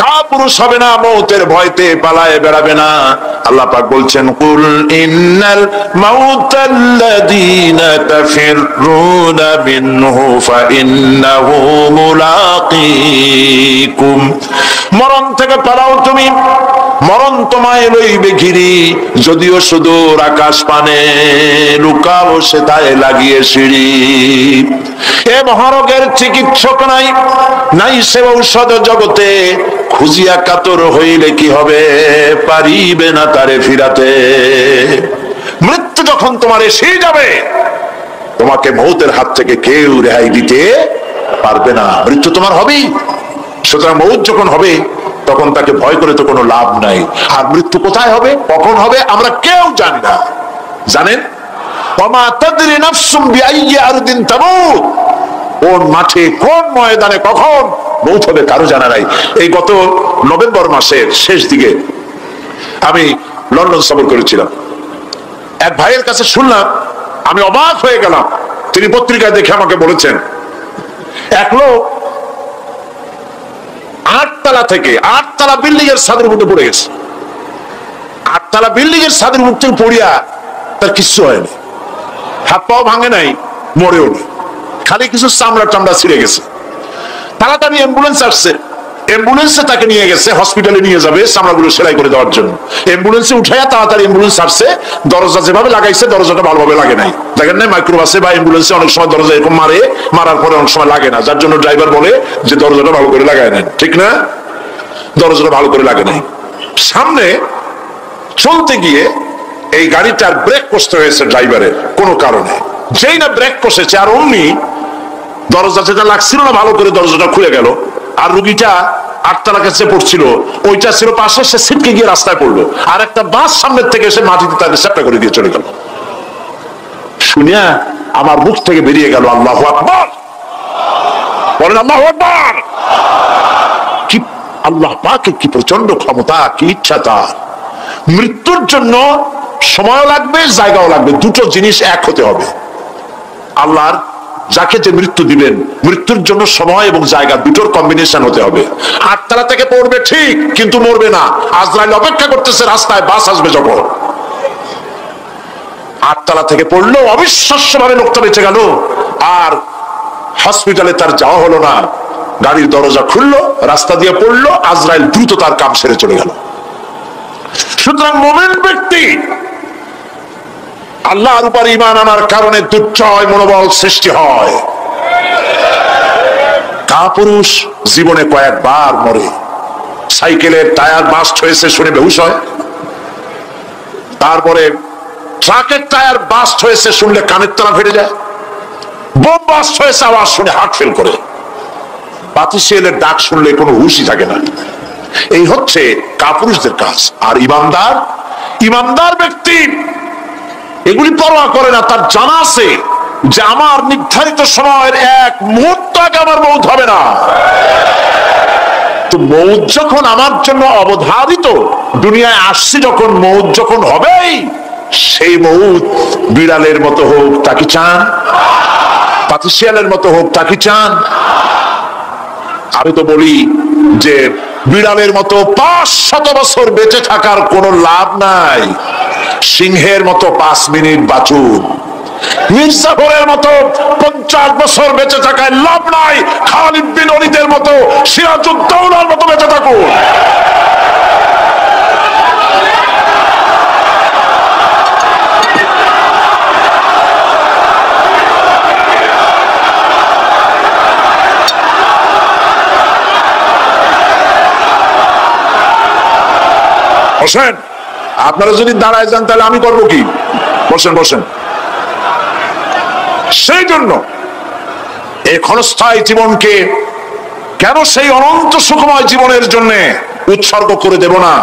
কাপুরুষ হবে না, মৌতের ভয়তে পালায়ে বেড়াবে না। আল্লাহ পাক বলছেন কুল ইন্নাল মাউতাল্লাযীনা তাফিরুনা মিনহু ফাইন্নাহু মুলাকীকুম। মরণ থেকে পালাও তুমি, মরণ তোমায় লইবে ঘিরি, যদিও সুদূর আকাশ পানে, লুকাও সেটায় লাগিয়ে সিঁড়ি। এ মহারোগের চিকিৎসক নাই, নাই সে ঔষধ জগতে, খুঁজিয়া কাতর হইলে কি হবে, পারিবে না তারে ফিরাতে। মৃত্যু যখন তোমার এসে যাবে, তোমাকে মৌতের হাত থেকে কেউ রেহাই দিতে পারবে না। মৃত্যু তোমার হবেই। সুতরাং মৌত যখন হবে তখন তাকে ভয় করে তো কোনো লাভ নাই। আর মৃত্যু কোথায় হবে, কখন হবে, আমরা কেউ জানি না। জানেন? ওমা তাদরি নাফসুম বিআইয়ি আরদিন তামুত। কোন মাঠে, কোন ময়দানে কখন মৌত হবে কারো জানা নাই। এই গত নভেম্বর মাসের শেষ দিকে আমি লন্ডন সফর করেছিলাম। এক ভাইয়ের কাছে শুনলাম, আমি অবাক হয়ে গেলাম। তিনি পত্রিকায় দেখে আমাকে বলেছেন এক লোক 8 তলা থেকে 8 তলা বিল্ডিং এর ছাদের মধ্যে পড়ে গেছে। 8 তলা বিল্ডিং এর ছাদের মধ্যে পড়িয়া তার কিচ্ছু হয়নি, হাত পাও ভাঙে নাই, মরেও না, খালি কিছু চামড়া টামড়া ছিঁড়ে গেছে। তাড়াতাড়ি অ্যাম্বুলেন্স আসছে, অ্যাম্বুলেন্সে তাকে নিয়ে গেছে, হসপিটালে নিয়ে যাবে চামড়াগুলো সেলাই করে দেওয়ার জন্য। অ্যাম্বুলেন্সে উঠাইয়া তাড়াতাড়ি অ্যাম্বুলেন্স আসছে। দরজা যেভাবে লাগাইছে দরজাটা ভালোভাবে লাগে নাই। দেখেন নাই মাইক্রোবাসে বা অ্যাম্বুলেন্সে অনেক সময় দরজা এরকম মারার পরে অনেক সময় লাগে না, যার জন্য ড্রাইভার বলে যে দরজাটা ভালো করে লাগায় নেন, ঠিক না? দরজাটা ভালো করে লাগে নাই। সামনে চলতে গিয়ে এই গাড়িটার ব্রেক কষতে হয়েছে ড্রাইভারের কোনো কারণে। যেই না ব্রেক কষেছে আর অমনি দরজা যেটা লাগছিল না ভালো করে দরজাটা খুলে গেল। আর রুগীটা 8 তলা কাছে পড়ছিল, ওইটা ছিল পাশে, সে ছিটকে গিয়ে রাস্তায় পড়লো। আর একটা বাস সামনের থেকে এসে মাটিতে তাকে চ্যাপ্টা করে দিয়ে চলে গেল। শুনিয়া আমার মুখ থেকে বেরিয়ে গেল আল্লাহু আকবার। বলেন আল্লাহু আকবার। কি আল্লাহ পাকের কি প্রচন্ড ক্ষমতা, কি ইচ্ছা তার। মৃত্যুর জন্য সময় লাগবে, জায়গাও লাগবে, দুটো জিনিস এক হতে হবে। আল্লাহর যাকে যে মৃত্যু দিবেন, মৃত্যুর জন্য সময় এবং জায়গা দুটোর কম্বিনেশন হতে হবে। 8 তলা থেকে পড়বে ঠিক, কিন্তু মরবে না। আজরাইল অপেক্ষা করতেছে রাস্তায়, বাস আসবে যখন। 8 তলা থেকে পড়লো, অবিশ্বাস্য ভাবে লোকটা বেঁচে গেল। আর হসপিটালে তার যাওয়া হলো না, গাড়ির দরজা খুললো, রাস্তা দিয়ে পড়লো, আজরাইল দ্রুত তার কাম সেরে চলে গেল। সুতরাং মুমিন ব্যক্তি আল্লাহর উপর ঈমান আনার কারণে দুর্জয় মনোবল সৃষ্টি হয়। কাপুরুষ জীবনে কয়েকবার মরে। সাইকেলের টায়ার বাস্ট হয়েছে শুনে বেহুশ হয়। তারপরে ট্রাকের টায়ার বাস্ট হয়েছে শুনলে কানের তলা ফেটে যায়। বোম বাস্ট হয়েছে আওয়াজ শুনে হার্ট ফেল করে। বাতিশিয়ালের ডাক শুনলে কোনো হুশই থাকে না। এই হচ্ছে কাপুরুষদের কাজ। আর ইমানদার ব্যক্তি এগুলি পরোয়া করে না। তার জানা আছে যে আমার নির্ধারিত সময়ের এক মুহূর্ত আগে আমার মৌত হবে না। তো মৌত যখন আমার জন্য অবধারিত, দুনিয়ায় আসছি যখন, মৌত যখন হবেই, সেই মৌত বিড়ালের মতো হোক তাকে চান, পাতিশিয়ালের মতো হোক তাকে চান। আমি তো বলি যে বিড়ালের মতো 500 বছর বেঁচে থাকার কোনো লাভ নাই। সিংহের মতো 5 মিনিট বাঁচুন। মির্জাফরের মতো 50 বছর বেঁচে থাকায় লাভ নাই। খালিদ বিন ওলীদের মতো, সিরাজউদ্দৌলার মতো বেঁচে থাকুন। বসেন। আপনারা যদি দাঁড়ায় যান তাহলে আমি করবো কি? বসেন বসেন। সেই জন্য এই ক্ষণস্থায়ী জীবনকে কেন সেই অনন্ত সুখময় জীবনের জন্য উৎসর্গ করে দেব না,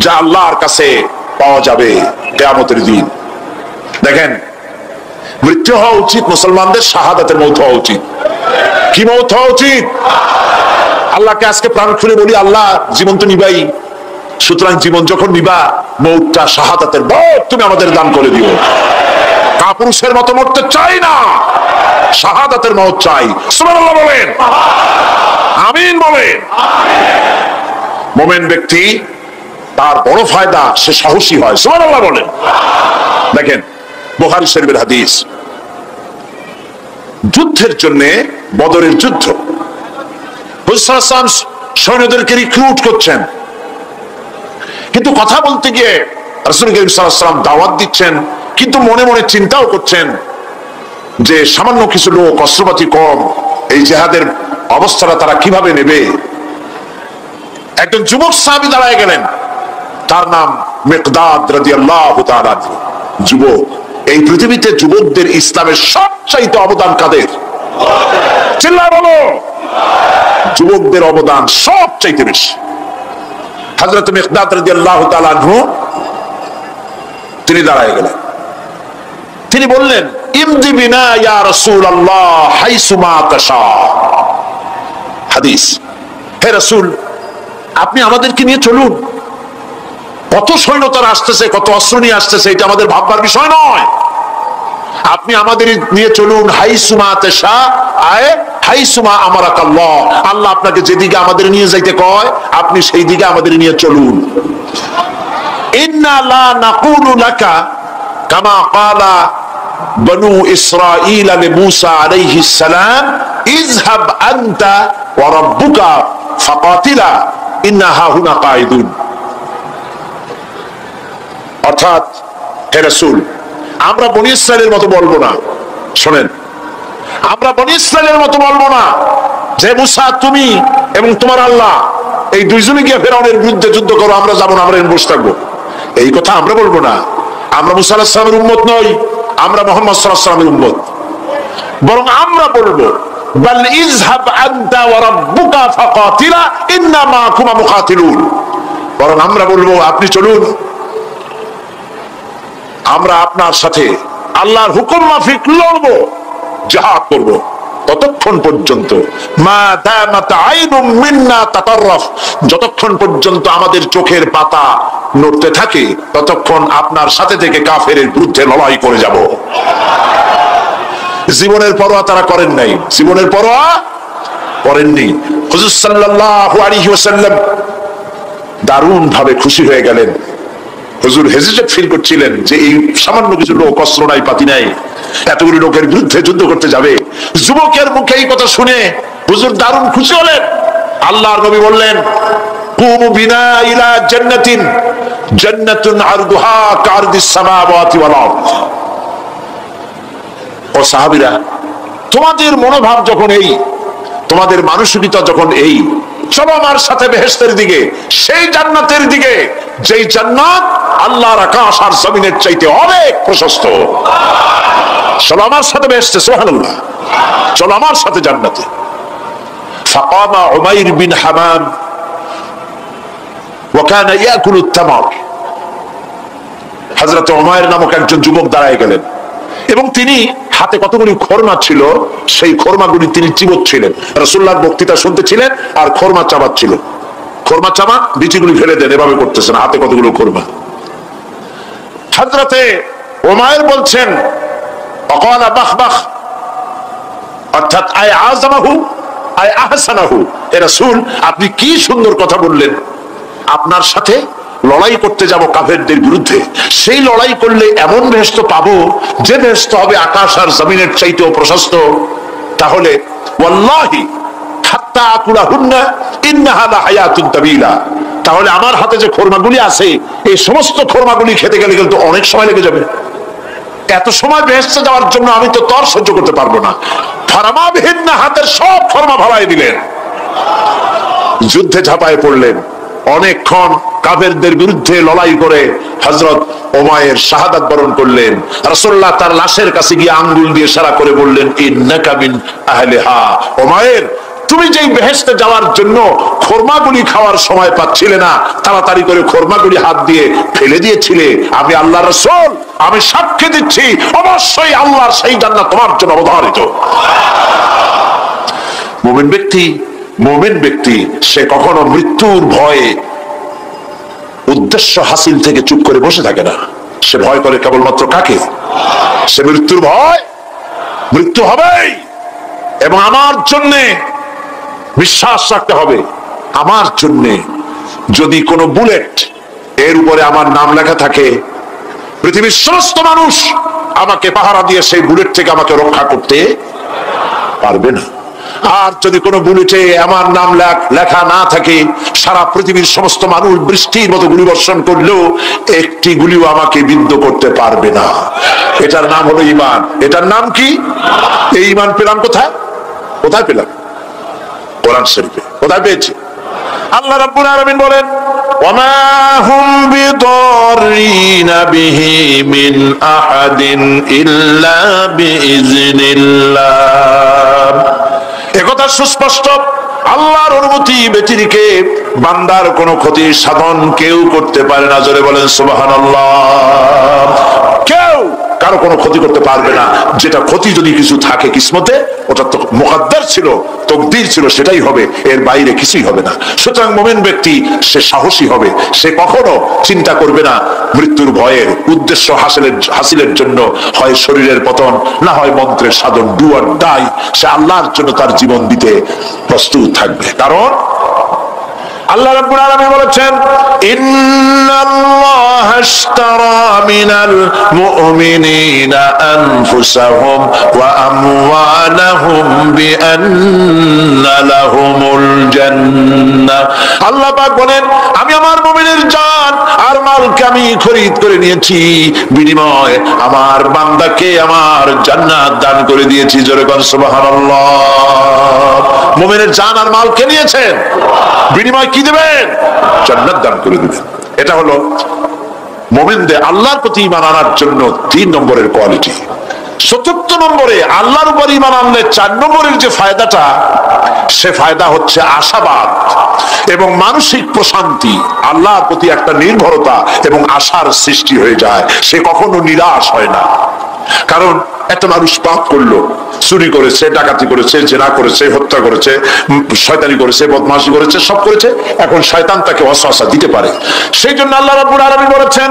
যা আল্লাহর কাছে পাওয়া যাবে কিয়ামতের দিন। দেখেন, মৃত্যু হওয়া উচিত মুসলমানদের শাহাদাতের মৌত হওয়া উচিত। কি মৌত হওয়া উচিত? আল্লাহকে আজকে প্রাণ খুলে বলি, আল্লাহ জীবন তো নিবাই, সুতরাং জীবন যখন নিবা, মৌতটা শাহাদাতের মৌত তুমি আমাদের দান করে দিও। কাপুরুষের মতো মরতে চাই না, শাহাদাতের মৌত চাই। সুবহানাল্লাহ বলেন, আমিন বলেন। মুমিন ব্যক্তি তার বড় ফায়দা, সে সাহসী হয়। সুবহানাল্লাহ বলেন। দেখেন, বুখারী শরীফের হাদিস, যুদ্ধের জন্য, বদরের যুদ্ধ, রাসূল সাল্লাল্লাহু আলাইহি ওয়াসাল্লাম সৈন্যদেরকে রিক্রুট করছেন, কিন্তু কথা বলতে গিয়ে রাসূল করিম সাল্লাল্লাহু আলাইহি ওয়াসাল্লাম দাওয়াত দিচ্ছেন, কিন্তু মনে মনে চিন্তাও করছেন যে সামান্য কিছু লোক, অস্ত্রপাতি কম, এই জিহাদের অবস্থাটা তারা কিভাবে নেবে। একজন যুবক সাহাবী দাঁড়ায় গেলেন, তার নাম মিকদাদ রাদিয়াল্লাহু তাআলা আনহু। যুবক, এই পৃথিবীতে যুবকদের ইসলামের সবচাইতে অবদান কাদের? চিল্লায় বলো। যুবকদের অবদান সবচাইতে বেশি। হযরত মিকদাদ রাদিয়াল্লাহু তাআলা আনহু তিনি দাঁড়ায় গেলেন, তিনি বললেন, ইমদি বিনা ইয়া রাসূলুল্লাহ হাইসুমা তাশা। হাদিস, হে রাসূল, আপনি আমাদেরকে নিয়ে চলুন। কত সৈন্য তারা আসতেছে, কত অস্ত্র নিয়ে আসতেছে, এটা আমাদের ভাববার বিষয় নয়। আপনি আমাদের নিয়ে চলুন, হাইসুমা তাশা, আয় হাইসুমা আমারাকাল্লাহ, আল্লাহ আপনাকে যেদিকে আমাদের নিয়ে যাইতে কয় আপনি সেই দিকে আমাদের নিয়ে চলুন। ইন্না লা নাকুলু লাকা কামা ক্বালা বনু ইসরাঈল লিমূসা আলাইহিস সালাম, ইযহাব আনতা ওয়া রাব্বুকা ফাকাতিলা ইন্না হাহুনা কাঈদুন। অর্থাৎ, হে রাসূল, আমরা বনী ইসরাইলের মতো বলবো না। শোনেন, আমরা বনী ইসরাইলের মতো বলবো না যে মুসা তুমি এবং তোমার আল্লাহ এই দুইজনে গিয়ে ফেরাউনের বিরুদ্ধে যুদ্ধ করো, আমরা যাবো না, আমরা বসে থাকবো। এই কথা আমরা বলবো না। আমরা মুসা আলাইহিস সালামের উম্মত নই, আমরা মুহাম্মদ সাল্লাল্লাহু আলাইহি ওয়াসাল্লামের উম্মত। বরং আমরা বলবো, বাল ইযহাব আনতা ওয়া রাব্বুকা ফাকাতিলা ইন্না মাআকুমা মুকাতিলুন। বরং আমরা বলবো, আপনি চলুন, আমরা আপনার সাথে আল্লাহর হুকুম মাফিক লড়বো, জিহাদ করব। ততক্ষণ পর্যন্ত মা দামাত আইনুম মিন্না তাতাররাফ, যতক্ষণ পর্যন্ত আমাদের চোখের পাতা নড়তে থাকে ততক্ষণ আপনার সাথে থেকে কাফেরের বিরুদ্ধে লড়াই করে যাব। জীবনের পরোয়া তারা করেন নাই, জীবনের পরোয়া করেননি। হুজুর সাল্লাল্লাহু আলাইহি ওয়াসাল্লাম দারুণ ভাবে খুশি হয়ে গেলেন। হুজুর হেজিটেট ফিল করছিলেন যে এই সামান্য কিছু লোক, অস্ত্র নাই, পাতি নাই, এতগুলি লোকের বিরুদ্ধে যুদ্ধ করতে যাবে। যুবকের মুখে এই কথা শুনে হুজুর দারুণ খুশি হলেন। আল্লাহর নবী বললেন, কুমু বিনা ইলা জান্নাতিন জান্নাতুন আরদুহা কারদিস সামাওয়াতি ওয়াল আরদ। ও সাহাবীরা, তোমাদের মনোভাব যখন এই, তোমাদের মানসিকতা যখন এই, চলো আমার সাথে বেহেশতের দিকে, সেই জান্নাতের দিকে যেই জান্নাত আল্লাহর আকাশ আর জমিনের চাইতে অনেক প্রশস্ত। চলো আমার সাথে বেহেশতে, সুবহানাল্লাহ, চলো আমার সাথে জান্নাতে। ফাকামা উমাইর বিন হামাম ওয়া কানা ইয়াকুলু আত-তামার। হযরত উমাইর নামক একজন যুবক দাঁড়ায় গেলেন এবং তিনি হাতে কতগুলি খরমা ছিল, সেই খরমাগুলি তিনি চিবোচ্ছিলেন। রাসূলুল্লাহর বক্তৃতা শুনতেছিলেন আর খরমা চাবাচ্ছিলেন। খরমা চাবান, বিচিগুলি ফেলে দেন, এভাবে করতেছেন, হাতে কতগুলো খরমা। হযরতে উমাইর বলছেন, অকালা বাখ বাখ, অর্থাৎ আয় আযমাহু আয় আহসানাহু। এ রাসূল, আপনি কি সুন্দর কথা বললেন। আপনার সাথে লড়াই করতে যাব কাফেরদের বিরুদ্ধে, সেই লড়াই করলে এমন বেহেশত পাবো যে বেহেশত হবে আকাশ আর জমিনের চাইতেও প্রশস্ত। তাহলে ওয়াল্লাহি হাত্তা আকুলাহুন্না ইন্নাহা লাহায়াতুন তাবিলা, তাহলে আমার হাতে যে খরমাগুলি আছে এই সমস্ত খরমাগুলি খেতে গেলে কিন্তু অনেক সময় লেগে যাবে। এত সময় বেহেশতে যাওয়ার জন্য আমি তো তর সহ্য করতে পারবো না। ফারামাবিহিন্না, হাতের সব খরমা ভালাই দিলেন, যুদ্ধে ঝাঁপায় পড়লেন। অনেকক্ষণ কাফেরদের বিরুদ্ধে লড়াই করে হযরত উমাইর শাহাদাত বরণ করলেন। রাসূলুল্লাহ তার লাশের কাছে গিয়ে আঙ্গুল দিয়ে ইশারা করে বললেন, ইন্নাকা মিন আহলিহা। উমাইর, তুমি যেই বেহেশতে যাওয়ার জন্য খোরমাগুলি খাওয়ার সময় পাচ্ছিলে না, তাড়াতাড়ি করে খোরমাগুলি হাত দিয়ে ফেলে দিয়েছিলে, আমি আল্লাহর রাসূল, আমি সাক্ষ্য দিচ্ছি অবশ্যই আল্লাহর সেই জান্নাত তোমার জন্য অবধারিত। মুমিন ব্যক্তি সে কখনো মৃত্যুর ভয়ে উদ্দেশ্য হাসিল থেকে চুপ করে বসে থাকে না। সে ভয় করে কেবলমাত্র কাকে? সে মৃত্যুর ভয়, মৃত্যু হবেই, এবং আমার জন্য বিশ্বাস রাখতে হবে, আমার জন্য যদি কোনো বুলেট এর উপরে আমার নাম লেখা থাকে, পৃথিবীর সমস্ত মানুষ আমাকে পাহারা দিয়ে সেই বুলেট থেকে আমাকে রক্ষা করতে পারবে না। আর যদি কোনো বুলেটে আমার নাম লেখা না থাকে, সারা পৃথিবীর সমস্ত মানুষ বৃষ্টির মতো গুলি বর্ষণ করলেও একটি গুলিও আমাকে বিদ্ধ করতে পারবে না। এটার নাম হলো ঈমান। এটার নাম কি? এই ঈমান পেলাম কোথায়? কোথায় পেলাম? কোরআন শরীফে। কোথায় পেয়েছি? আল্লাহ রাব্বুল আলামিন বলেন, ওয়ামা হুম বিদাররিনা বিহি মিন আহাদিন ইল্লা বিইজনিল্লাহ। একথা সুস্পষ্ট, আল্লাহর অনুমতি ব্যতিরেকে বান্দার কোনো ক্ষতি সাধন কেউ করতে পারে না। জোরে বলেন সুবহানাল্লাহ। কেউ কারো কোনো ক্ষতি করতে পারবে না। যেটা ক্ষতি যদি কিছু থাকে কিসমতে, ওটা তো মুকদ্দার ছিল, তকদির ছিল, সেটাই হবে, এর বাইরে কিছুই হবে না। সুতরাং মুমিন ব্যক্তি সে সাহসী হবে, সে কখনো চিন্তা করবে না মৃত্যুর ভয়ের। উদ্দেশ্য হাসিলের জন্য হয় শরীরের পতন, না হয় মন্ত্রের সাধন, ডু অর ডাই, সে আল্লাহর জন্য তার জীবন দিতে প্রস্তুত থাকবে। কারণ আল্লাহ রাব্বুল আলামিন বলেছেন, ইন্নাল্লাহা আশতারা মিনাল মুমিনিনা আনফুসাহুম ওয়া আমওয়ালাহুম বিআন্না লাহুমুল জান্নাহ। আল্লাহ পাক বলেন, আমি আমার মুমিনের জান আর মালকে আমি খরিদ করে নিয়েছি, বিনিময়ে আমার বান্দাকে আমার জান্নাত দান করে দিয়েছি। জোরে বলেন সুবহানাল্লাহ। মুমিনের জান আর মালকে নিয়েছেন, বিনিময় কি দেবেন? জান্নাত দান করে দিবেন। এটা হলো মুমিনদের আল্লাহর প্রতি ঈমান আনার জন্য 3 নম্বরের কোয়ালিটি। ৪র্থ নম্বরে আল্লাহর উপর ঈমান আনলে 4 নম্বরের যে ফায়দাটা, সে ফায়দা হচ্ছে আশাবাদ এবং মানসিক প্রশান্তি। আল্লাহর প্রতি একটা নির্ভরতা এবং আশার সৃষ্টি হয়ে যায়, সে কখনো নিরাশ হয় না। কারণ একটা মানুষ পাপ করলো, চুরি করেছে, ডাকাতি করেছে, জেনা করেছে, হত্যা করেছে, শয়তানি করেছে, বদমাশি করেছে, সব করেছে, এখন শয়তান তাকে ওয়াসওয়াসা দিতে পারে। সেই জন্য আল্লাহ রাব্বুল আলামিন বলেছেন,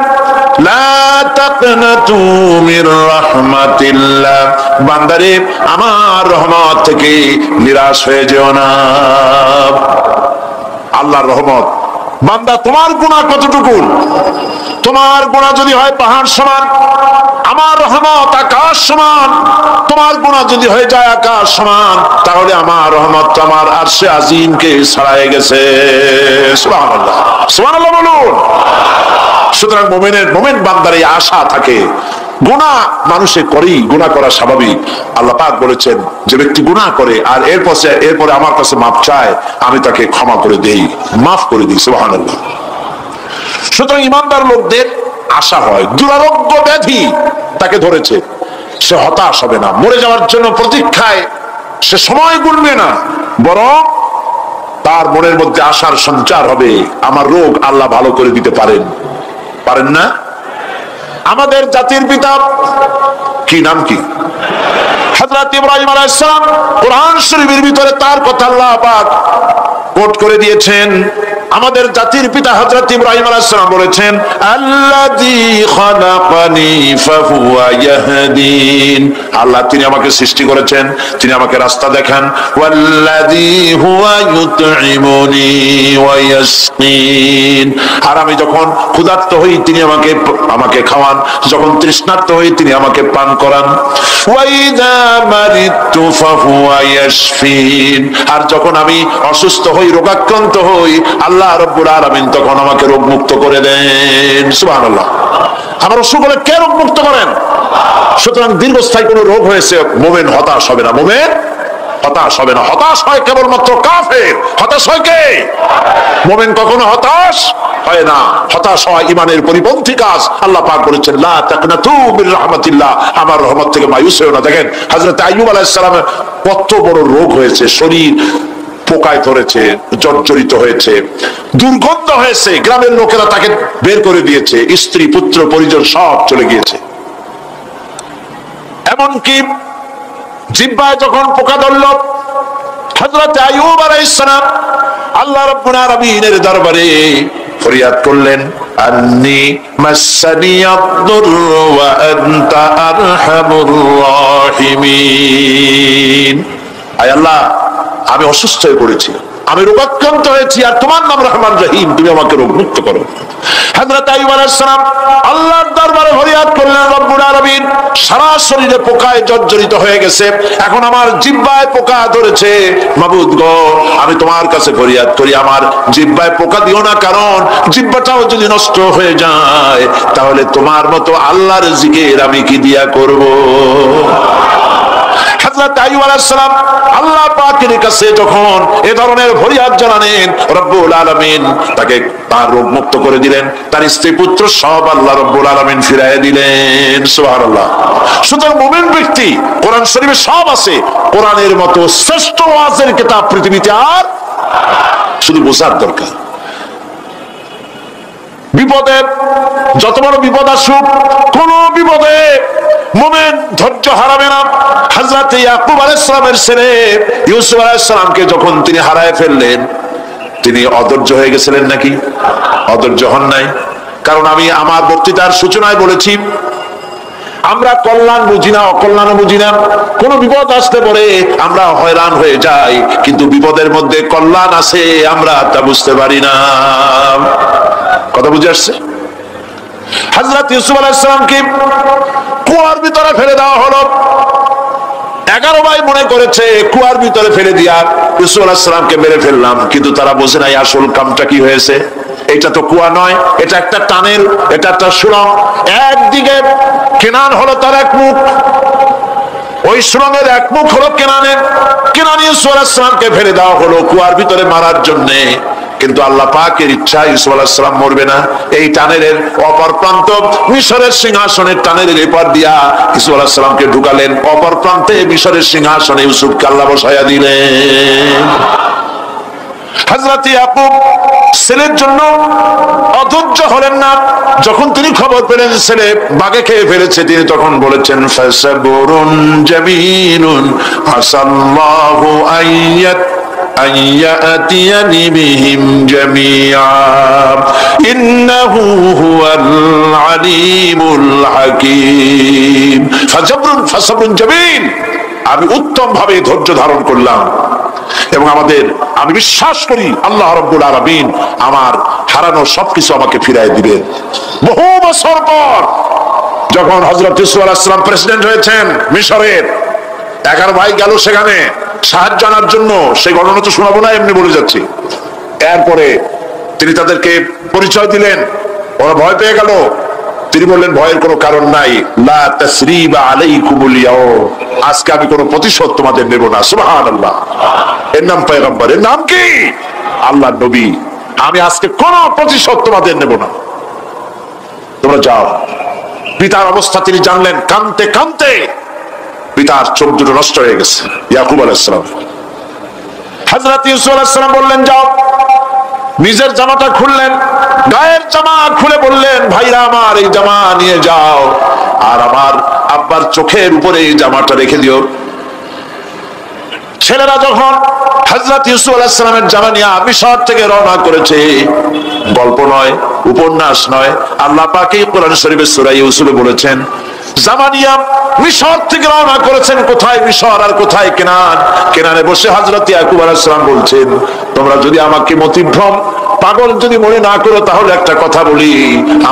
লা তাকনাতু মির রাহমাতিল্লাহ, বান্দারে আমার রহমত থেকে নিরাশ হয়ে যেও না। আল্লাহর রহমত, বান্দা তোমার গুনাহ কতটুকু? তোমার গুনাহ যদি হয় পাহাড় সমান, আমার রহমত আকাশ সমান। তোমার গুনাহ যদি হয়ে যায় আকাশ সমান, তাহলে আমার রহমত আমার আরশে আজিমকে ছাড়াই গেছে। সুবহানাল্লাহ, সুবহানাল্লাহ বলুন। সুতরাং মুমিন বান্দার এই আশা থাকে। গুনাহ মানুষে করেই, গুনাহ করা স্বাভাবিক। আল্লাহ পাক বলেছেন, যে ব্যক্তি গুনাহ করে আর এরপরে আমার কাছে মাফ চায়, আমি তাকে ক্ষমা করে দেই, মাফ করে দিই। সুবহানাল্লাহ। সুতরাং ইমানদার লোকদের আশা হয়, দুরারোগ্য ব্যাধি তাকে ধরেছে, সে হতাশ হবে না, মরে যাওয়ার জন্য প্রতীক্ষায় সে সময় গুনবে না, বরং তার মনের মধ্যে আশার সঞ্চার হবে, আমার রোগ আল্লাহ ভালো করে দিতে পারেন না? আমাদের জাতির পিতা কি নাম কি? হযরত ইব্রাহিম আলাইহিস সালাম। কোরআন শরীফের ভিতরে তার কথা আল্লাহ পাক কোট করে দিয়েছেন। আমাদের জাতির পিতা হযরত ইব্রাহিম আলাইহিস সালাম বলেছেন, আল্লাযী খালাকানি ফাহুয়া ইয়াহদিন। আল্লাহ তিনি আমাকে সৃষ্টি করেছেন, তিনি আমাকে রাস্তা দেখান। ওয়াল্লাযী হুয়া ইউতঈমুনি ওয়া ইয়াসকিন। আর আমি যখন ক্ষুধার্ত হই তিনি আমাকে খাওয়ান, যখন তৃষ্ণার্ত হই তিনি আমাকে পান করান। ওয়া ইযা মারিতু ফাহুয়া ইয়াশফিন। আর যখন আমি অসুস্থ হই, রোগাক্রান্ত হই, আল্লাহ রাব্বুল আলামিন তখন আমাকে রোগ মুক্ত করে দেন। সুবহানাল্লাহ। আমার অসুখ হলে কে রোগ মুক্ত করেন? সুতরাং দীর্ঘস্থায়ী কোনো রোগ হয়েছে, মুমিন হতাশ হবে না। মুমিন হতাশ হবে না। হতাশ হয় কেবলমাত্র কাফের। হতাশ হয় কে? মুমিন কখনো হতাশ হয় না। হতাশ হয় ইমানের পরিপন্থী কাজ। আল্লাহ পাক বলেছেন লা তাকনাতু মির রাহমাতিল্লাহ, আমার রহমত থেকে মায়ুস হয়ো না। দেখেন হযরত আইয়ুব আলাইহিস সালামের কত বড় রোগ হয়েছে, শরীর পোকায় ধরেছে, জর্জরিত হয়েছে, দুর্গন্ধ হয়েছে, গ্রামের লোকেরা তাকে বের করে দিয়েছে, স্ত্রী পুত্র পরিজন সব চলে গিয়েছে। এমনকি জিহ্বায় যখন পোকা ধরল, হযরত আইয়ুব আলাইহিস সালাম আল্লাহ রাব্বুল আলামিনের দরবারে ফরিয়াদ করলেন, আন্নী মাসসানিয়াদ-দুররু ওয়া আনতা আরহামুর রাহিমিন। আয় আল্লাহ, আমি অসুস্থ হয়ে পড়েছি, আমি রোগাক্রান্ত হয়েছি, আর তোমার নাম রহমান রহিম, তুমি আমাকে রোগমুক্ত করো। হযরত আইয়ুব আলাইহিস সালাম আল্লাহর দরবারে ফরিয়াদ করলেন, রব্বুল আলামিন সারা শরীরে পোকায় জর্জরিত হয়ে গেছে, এখন আমার জিহ্বায় পোকা ধরেছে, মাবুদ গো আমি তোমার কাছে ফরিয়াদ করি, আমার জিহ্বায় পোকা দিও না, কারণ জিহ্বাটাও যদি নষ্ট হয়ে যায় তাহলে তোমার মতো আল্লাহর জিকির আমি কি দিয়া করব। হযরত আইয়ুব আলাইহিস সালাম আল্লাহ পাকের কাছে যখন এই ধরনের ফরিয়াদ জানালেন, রব্বুল আলামিন তাকে তার রোগ মুক্ত করে দিলেন, তার স্ত্রী পুত্র সব আল্লাহ রব্বুল আলামিন ফিরাইয়া দিলেন। সুবহানাল্লাহ। সুতরাং মুমিন ব্যক্তি, কোরআন শরীফে সব আছে, কোরআনের মতো শ্রেষ্ঠ ওয়াজের কিতাব পৃথিবীতে আর শুধু বোঝার দরকার। বিপদে যত বড় বিপদ আসুক, কোন বিপদে মুমিন ধৈর্য হারাবে না। হযরত ইয়াকুব আলাইহিস সালামের ছেলে ইউসুফ আলাইহিস সালামকে যখন তিনি হারায় ফেললেন, তিনি অধৈর্য হয়ে গেছিলেন নাকি? অধৈর্য হন নাই। কারণ আমি আমার বক্তৃতার সূচনায় বলেছি, আমরা কল্যাণ বুঝি না, অকল্যাণ বুঝি না। কোন বিপদ আসতে পরে আমরা হয়রান হয়ে যাই, কিন্তু বিপদের মধ্যে কল্যাণ আছে আমরা তা বুঝতে পারি না। কথা বুঝে আসছে? হযরত ইউসুফ আলাইহিস সালামকে কুয়ার ভিতরে ফেলে দেওয়া হলো। 11 ভাই মনে করেছে কুয়ার ভিতরে ফেলে দিয়া ইউসুফ আলাইহিস সালামকে মেরে ফেললাম, কিন্তু তারা বোঝে নাই আসল কামটা কি হয়েছে। এটা তো কুয়া নয়, এটা একটা টানেল, এটা একটা সুড়ঙ্গ। একদিকে কেনান হলো তার এক মুখ, ওই সুড়ঙ্গের এক মুখ হলো কেনানের। কেনান ইউসুফ আলাইহিস সালামকে ফেলে দেওয়া হলো কুয়ার ভিতরে মারার জন্যে, কিন্তু আল্লাহ পাকের ইচ্ছা ইউসুফ আলাইহিস সালাম মরবে না। এই টানেলের অপর প্রান্ত মিশরের সিংহাসনের টানেলের এপার দিয়া ইউসুফ আলাইহিস সালামকে ঢুকালেন, অপর প্রান্তে মিশরের সিংহাসনে ইউসুফকে আল্লাহ বসায়া দিলেন। হযরত ইয়াকুব ছেলের জন্য অধৈর্য হলেন না। যখন তিনি খবর পেলেন ছেলে বাঘে খেয়ে ফেলেছে, তিনি তখন বলেছেন, ফাসাবুরুন জামিলুন আসাল্লাহু আইয়াতিয়ানি বিহিম জামিআ ইন্নাহু হুয়াল আলিমুল হাকীম। ফাসাবরুন জামিল, আমি উত্তম ভাবে ধৈর্য ধারণ করলাম, এবং আমি বিশ্বাস করি আল্লাহ রাব্বুল আলামিন আমার হারানো সবকিছু আমাকে ফিরাই দিবেন। বহু বছর পর যখন হযরত ইউসুফ আলাইহিস সালাম প্রেসিডেন্ট হয়েছেন মিশরের, 11 ভাই গেল সেখানে সাহায্য আনার জন্য। সেই ঘটনা তো শোনাবো না, এমনি বলে যাচ্ছি। এরপরে তিনি তাদেরকে পরিচয় দিলেন, ওরা ভয় পেয়ে গেল। তিনি বললেন, ভয়ের কোনো কারণ নাই, লা তাসরিবা আলাইকুমুল ইয়াউম, আজকে আমি কোনো প্রতিশোধ তোমাদের নেব না। সুবহানাল্লাহ। এর নাম পয়গম্বর, এর নাম কি? আল্লাহর নবী। আমি আজকে কোনো প্রতিশোধ তোমাদের নেব না, তোমরা যাও। পিতার অবস্থা তিনি জানলেন, কাঁদতে কাঁদতে পিতার চোখ দুটো নষ্ট হয়ে গেছে। ইয়াকুব আলাইহিস সালাম, হযরত ইউসুফ আলাইহিস সালাম বললেন, যাও। নিজের জামাটা খুললেন, গায়ের জামা খুলে বললেন, ভাইরা আমার এই জামা নিয়ে যাও, আর আমার আব্বার চোখের উপরে এই জামাটা রেখে দিও। ছেলেরা যখন হযরত ইউসুফ আলাইহিস সালামের জামা নিয়ে মিশর থেকে রওনা করেছে, গল্প নয়, উপন্যাস নয়, আল্লাহ পাক এই কোরআন শরীফের সূরা ইউসুফে বলেছেন, জামা নিয়ে মিশর থেকে রওনা করেছেন। কোথায় মিশর আর কোথায় কেনান? কেনানে বসে হযরত ইয়াকুব আলাইহিস সালাম বলছেন, তোমরা যদি আমাকে মতিভ্রম পাগল যদি মনে না করো, তাহলে একটা কথা বলি,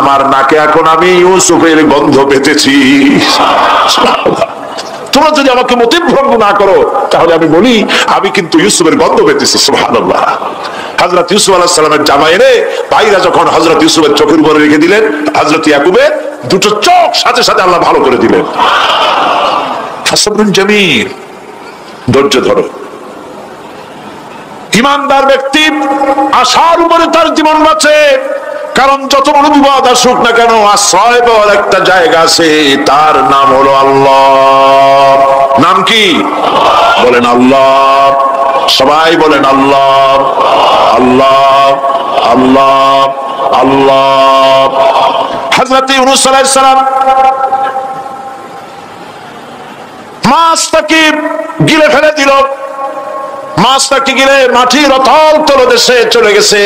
আমার নাকে এখন আমি ইউসুফের গন্ধ পেতেছি। তোমরা যদি আমাকে মতিভ্রম না করো, তাহলে আমি বলি আমি কিন্তু ইউসুফের গন্ধ পেতেছি। সুবহানাল্লাহ। হযরত ইউসুফ আলাইহিস সালামের জামা এনে ভাইরা যখন হযরত ইউসুফের চোখের উপরে রেখে দিলেন, হযরত ইয়াকুবের দুটো চোখ সাথে সাথে আল্লাহ ভালো করে দিলেন। ফাসাবরুন জামিল, ধৈর্য ধরো। ইমানদার ব্যক্তি আশার উপরে তার জীবন বাঁচে, কারণ যত বড় বিপদ আসুক না কেন আশ্রয় পাওয়ার একটা জায়গা আছে, তার নাম হলো আল্লাহ। নাম কি? বলেন আল্লাহ। সবাই বলেন আল্লাহ আল্লাহ আল্লাহ আল্লাহ। হযরত ইউনূস আলাইহিস সালাম মাছটাকে গিলে ফেলে দিল, মাছটাকে গিলে মাটির অতল তলদেশে চলে গেছে।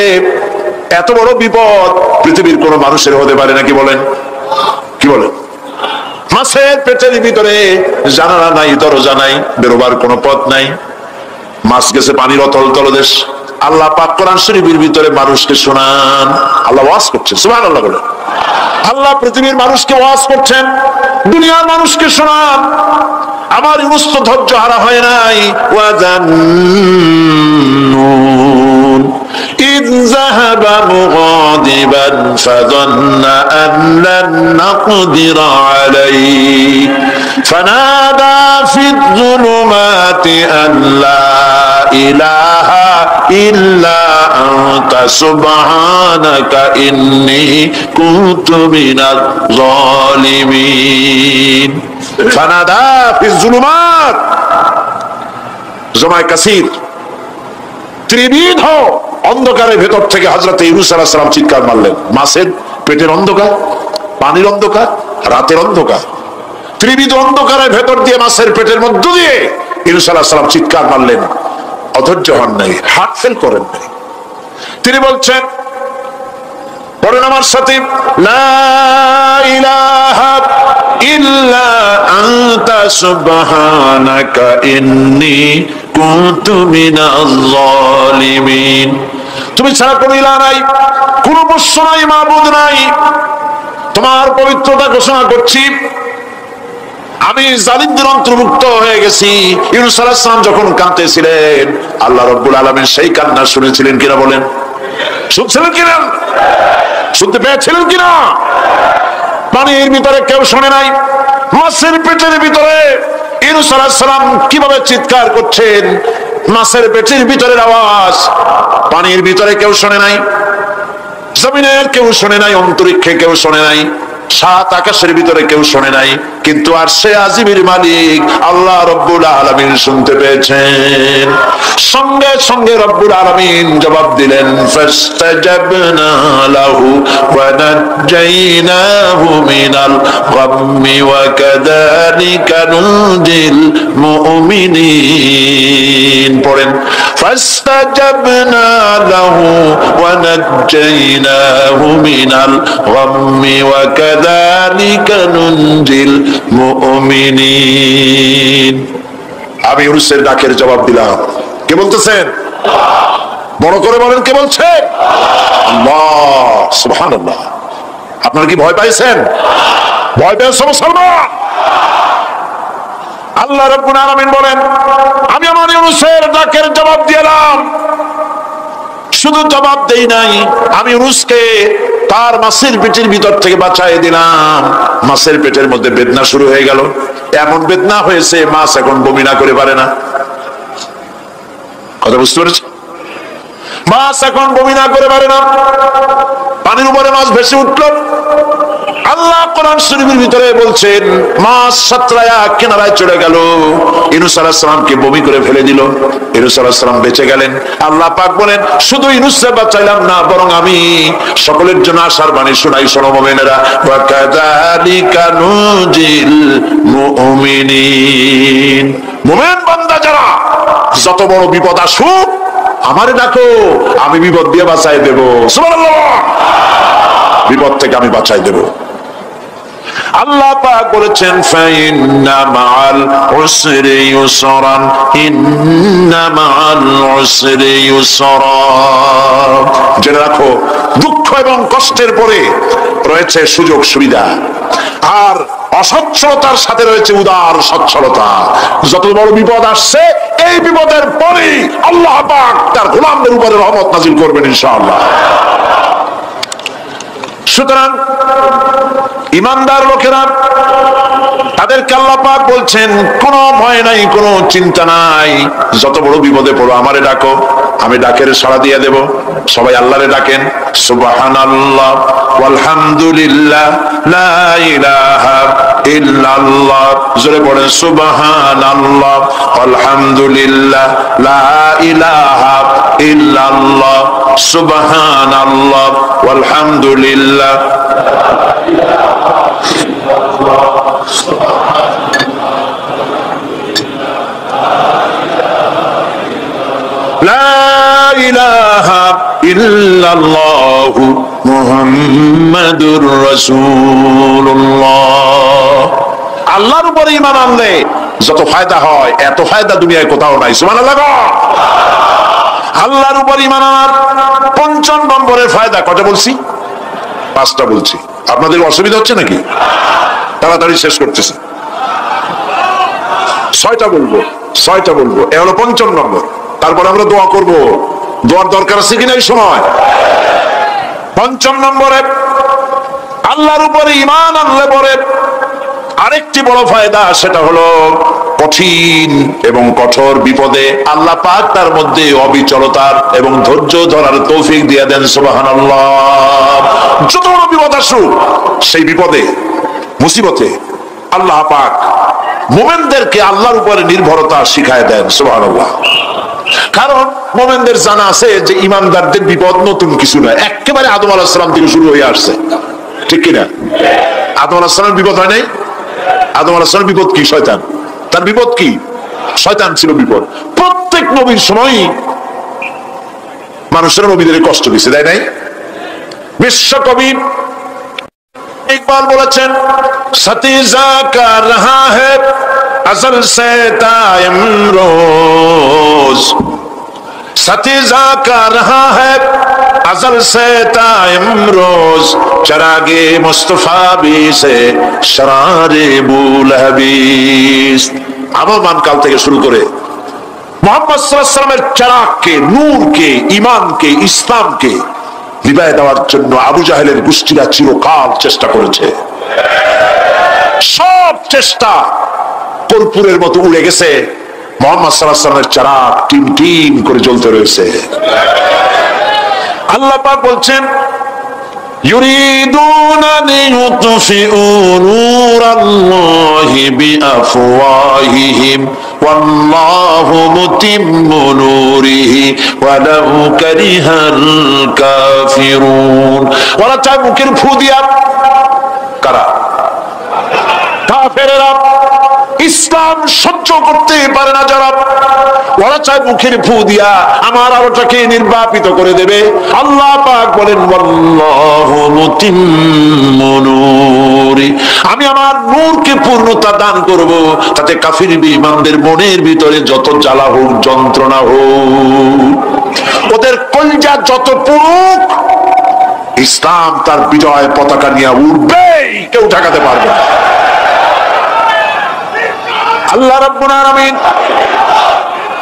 এত বড় বিপদ পৃথিবীর কোন মানুষের হতে পারে নাকি? বলেন, কি বলেন? মাছের পেটের ভিতরে জানালা নাই, দরজা নাই, বেরোবার কোনো পথ নাই, মাছ গেছে পানির অতল তলদেশ। আল্লাহ পাক কোরআন শরীফের ভিতরে মানুষকে শোনান, আল্লাহ ওয়াজ করছেন, সুবহানাল্লাহ বলেন। আল্লাহ পৃথিবীর মানুষকে ওয়াজ করছেন, দুনিয়ার মানুষকে শোনান। আমার ইউনূস তো ধৈর্য হারা হয় নাই। ওয়াজান্নুন ইয যাহাবা মুগাদিবান ফাযান্না আন লান নাকদিরা আলাইহি ফানাদা ফিয যুলুমাতি আন লা ইলাহা ইল্লা আনতা সুবহানাকা ইন্নী কুনতু মিনাজ জালিমিন। ফানাদা ফিয যুলুমাত, জমায়ে কাসীর, ত্রিবিধ অন্ধকারের ভেতর থেকে হযরত ইউনূস আলাইহিস সালাম চিৎকার মারলেন। মাছের পেটের অন্ধকার, পানির অন্ধকার, রাতের অন্ধকার, ত্রিবিধ অন্ধকারের ভেতর দিয়ে মাছের পেটের মধ্য দিয়ে ইউনূস আলাইহিস সালাম চিৎকার মারলেন। অধৈর্য হন নাই, হার্ট ফেল করেন নাই। তিনি বলছেন, পড়েন আমার সাথে, লা ইলাহা ইল্লা আনতা সুবহানাকা ইন্নী কুনতু মিনাজ জালিমিন। তুমি ছাড়া কোনো ইলাহ নাই, কোনো বস্ত্র নাই, মাবুদ নাই, তোমার পবিত্রতা ঘোষণা করছি, আমি জালিমদের অন্তর্ভুক্ত হয়ে গেছি। ইউনূস আলাইহিস সালাম যখন কাঁদতেছিলেন, আল্লাহ রাব্বুল আলামিন সেই কান্না শুনেছিলেন কিনা? বলেন, শুনছিলেন কিনা? শুনতে পেয়েছিলেন কিনা? পানির ভিতরে কেউ শোনে নাই, মাছের পেটের ভিতরে ইউনূস আলাইহিস সালাম কিভাবে চিৎকার করছেন, মাছের পেটের ভিতরের আওয়াজ পানির ভিতরে কেউ শোনে নাই, জমিনের কেউ শোনে নাই, অন্তরিক্ষে কেউ শোনে নাই, সাত আকাশের ভিতরে কেউ শোনে নাই, কিন্তু আরশে আজিমের মালিক আল্লাহ রব্বুল আলামিন শুনতে পেয়েছেন। সঙ্গে সঙ্গে রব্বুল আলামিন জবাব দিলেন, ফাস্তাজাবনা লাহু ওয়া নাজ্জাইনাহু মিনাল গাম্মি ওয়া কাযালিকা নুনজিল মুমিনিন। পড়েন, ফাস্তাজাবনা লাহু ওয়া নাজ্জাইনাহু মিনাল গাম্মি ওয়া কাযালিকা নুনজিল মুমিনিন। আমি ইউনূসের ডাকের জবাব দিলাম। কে বলতেছেন? বড় করে বলেন, কে বলছেন? আল্লাহ, সুবহানাল্লাহ। আপনারা কি ভয় পাইছেন? ভয় পেয়েছেন মুসলমান? আল্লাহ রাব্বুল আলামিন বলেন, আমি আমার ইউনূসের ডাকের জবাব দিলাম। শুধু জবাব দেই নাই, আমি ইউনূসকে তার মাছের পেটের ভিতর থেকে বাঁচাই দিলাম। মাছের পেটের মধ্যে বেদনা শুরু হয়ে গেল, এমন বেদনা হয়েছে মাছ এখন বমি না করে পারে না। কথা বুঝতে পেরেছ? মাছ এখন বমি না করে পারে না, পানির উপরে মাছ ভেসে উঠল। আল্লাহ কোরআন শরীফের ভিতরে বলছেন, মাছ সাতরায়া কিনারায় চলে গেল, ইউনূস আলাইহিস সালামকে বমি করে ফেলে দিল। ইউনূস আলাইহিস সালাম বেঁচে গেলেন। আল্লাহ পাক বলেন, শুধু ইউনূসকে বাঁচাইলাম না, বরং আমি সকলের জন্য আশার বাণী শোনাই, শোনো মুমিনেরা, ওয়া কাযালিকা নুনজিল মুমিনিন। মুমিন বান্দা যারা, যত বড় বিপদ আসুক আমারে ডাকো, আমি বিপদ দিয়ে বাঁচাই দেব। সুবহানাল্লাহ, বিপদ থেকে আমি বাঁচাই দেব। আল্লাহ পাক বলেছেন, ফাইন্না মাআল উসরি ইউসরান, ইন্না মাআল উসরি ইউসরা। জেনে রাখো, দুঃখ এবং কষ্টের পরে রয়েছে সুযোগ সুবিধা, আর অসচ্ছলতার সাথে রয়েছে উদার সচ্ছলতা। যত বড় বিপদ আসছে, এই বিপদের পরে আল্লাহ পাক তার গোলামদের উপরে রহমত নাজিল করবেন ইনশাআল্লাহ। সুতরাং ইমানদার লোকেরা, তাদেরকে আল্লাহ পাক বলছেন, কোনো ভয় নাই, কোনো চিন্তা নাই, যত বড় বিপদে পড়ো আমারে ডাকো, আমি ডাকের সাড়া দিয়ে দেব। সবাই আল্লাহরে ডাকেন, সুবহানাল্লাহ ওয়ালহামদুলিল্লাহ লা ইলাহা ইল্লাল্লাহ। জোরে পড়েন সুবহানাল্লাহ ওয়ালহামদুলিল্লাহ লা ইলাহা ইল্লাল্লাহ, সুবহানাল্লাহ ওয়ালহামদুলিল্লাহ লা ইলাহা ইল্লাল্লাহু মুহাম্মাদুর রাসূলুল্লাহ। আল্লাহর উপরে ঈমান আনলে যত ফায়দা হয় এত ফায়দা দুনিয়ায় কোথাও নাই। সুবহানাল্লাহ। আল্লাহর উপর ঈমান আনার ৫ নম্বরের ফায়দা কয়টা বলছি? 5টা বলছি। আপনাদের অসুবিধা হচ্ছে নাকি? তাড়াতাড়ি শেষ করতেছি। 6টা বলবো, 6টা বলবো। এ হলো ৫ নম্বর। তারপর আমরা দোয়া করব। দোয়ার দরকার আছে কিনা এই সময়? ৫ নম্বরে আল্লাহর উপরে ঈমান আনলে পরে আরেকটি বড় ফায়দা, সেটা হলো কঠিন এবং কঠোর বিপদে আল্লাহ পাক তার মধ্যে অবিচলতার এবং ধৈর্য ধরার তৌফিক দিয়ে দেন। সুবহানাল্লাহ। যত বড় বিপদ আসুক সেই বিপদে মুসিবতে আল্লাহ পাক মুমিনদেরকে আল্লাহর উপরে নির্ভরতা শিখায় দেন। সুবহানাল্লাহ। কারণ মুমিনদের জানা আছে যে ঈমানদারদের বিপদ নতুন কিছু নয়, একেবারে আদম আলাইহিস সালাম থেকে শুরু হয়ে আসছে, ঠিক কিনা? আদম আলাইহিস সালামের বিপদ হয় নাই? আদম আলাইহিস সালামের বিপদ কি? শয়তান। তার বিপদ কি? শয়তান ছিল বিপদ। প্রত্যেক নবীর সময়ই মানুষের নবীদের কষ্ট দিছে, তাই নাই? বিশ্বকবি ইকবাল বলেছেন, সতীজা কা রহা হ্যায় अज़ल से ता इमरोज, सतीजा का रहा है अज़ल से ता इमरोज, चरागे मुस्तफा भी से शरारे बुलहबीस। আগমন কাল থেকে শুরু করে মুহাম্মদ সাল্লাল্লাহু আলাইহি ওয়াসাল্লামের চারাগকে, নূরকে, ঈমানকে, ইসলামকে নিভায়ে দেওয়ার জন্য আবু জাহেলের গোষ্ঠীরা চিরকাল চেষ্টা করেছে। সব চেষ্টা কর্পূরের মতো উড়ে গেছে, মুহাম্মদ সাল্লাল্লাহু আলাইহি ওয়াসাল্লামের চারাগ টিম টিম করে জ্বলতে রয়েছে। আল্লাহ পাক বলছেন, ইউরিদুনা লিইউতফিউ নূরাল্লাহি বিআফওয়াহিহিম ওয়াল্লাহু মুতিম্মু নূরিহি ওয়ালাউ কারিহাল কাফিরুন। ওরা চায় মুখের ফু দিয়া, কারা? কাফেররা। ইসলাম সহ্য করতে পারে না যারা, ওরা চায় মুখের ফু দিয়া আমার আলোটাকে নির্বাপিত করে দেবে। আল্লাহ পাক বলেন, ওয়াল্লাহু মুতিম্মু নূরি, আমি আমার নূরকে পূর্ণতা দান করব, তাতে কাফির বেঈমানদের মনের ভিতরে যত জ্বালা হোক, যন্ত্রণা হোক, ওদের কলজা যত পুরুক, ইসলাম তার বিজয় পতাকা নিয়ে উঠবেই, কেউ ঠেকাতে পারবে না। আল্লাহ রাব্বুল আলামিন,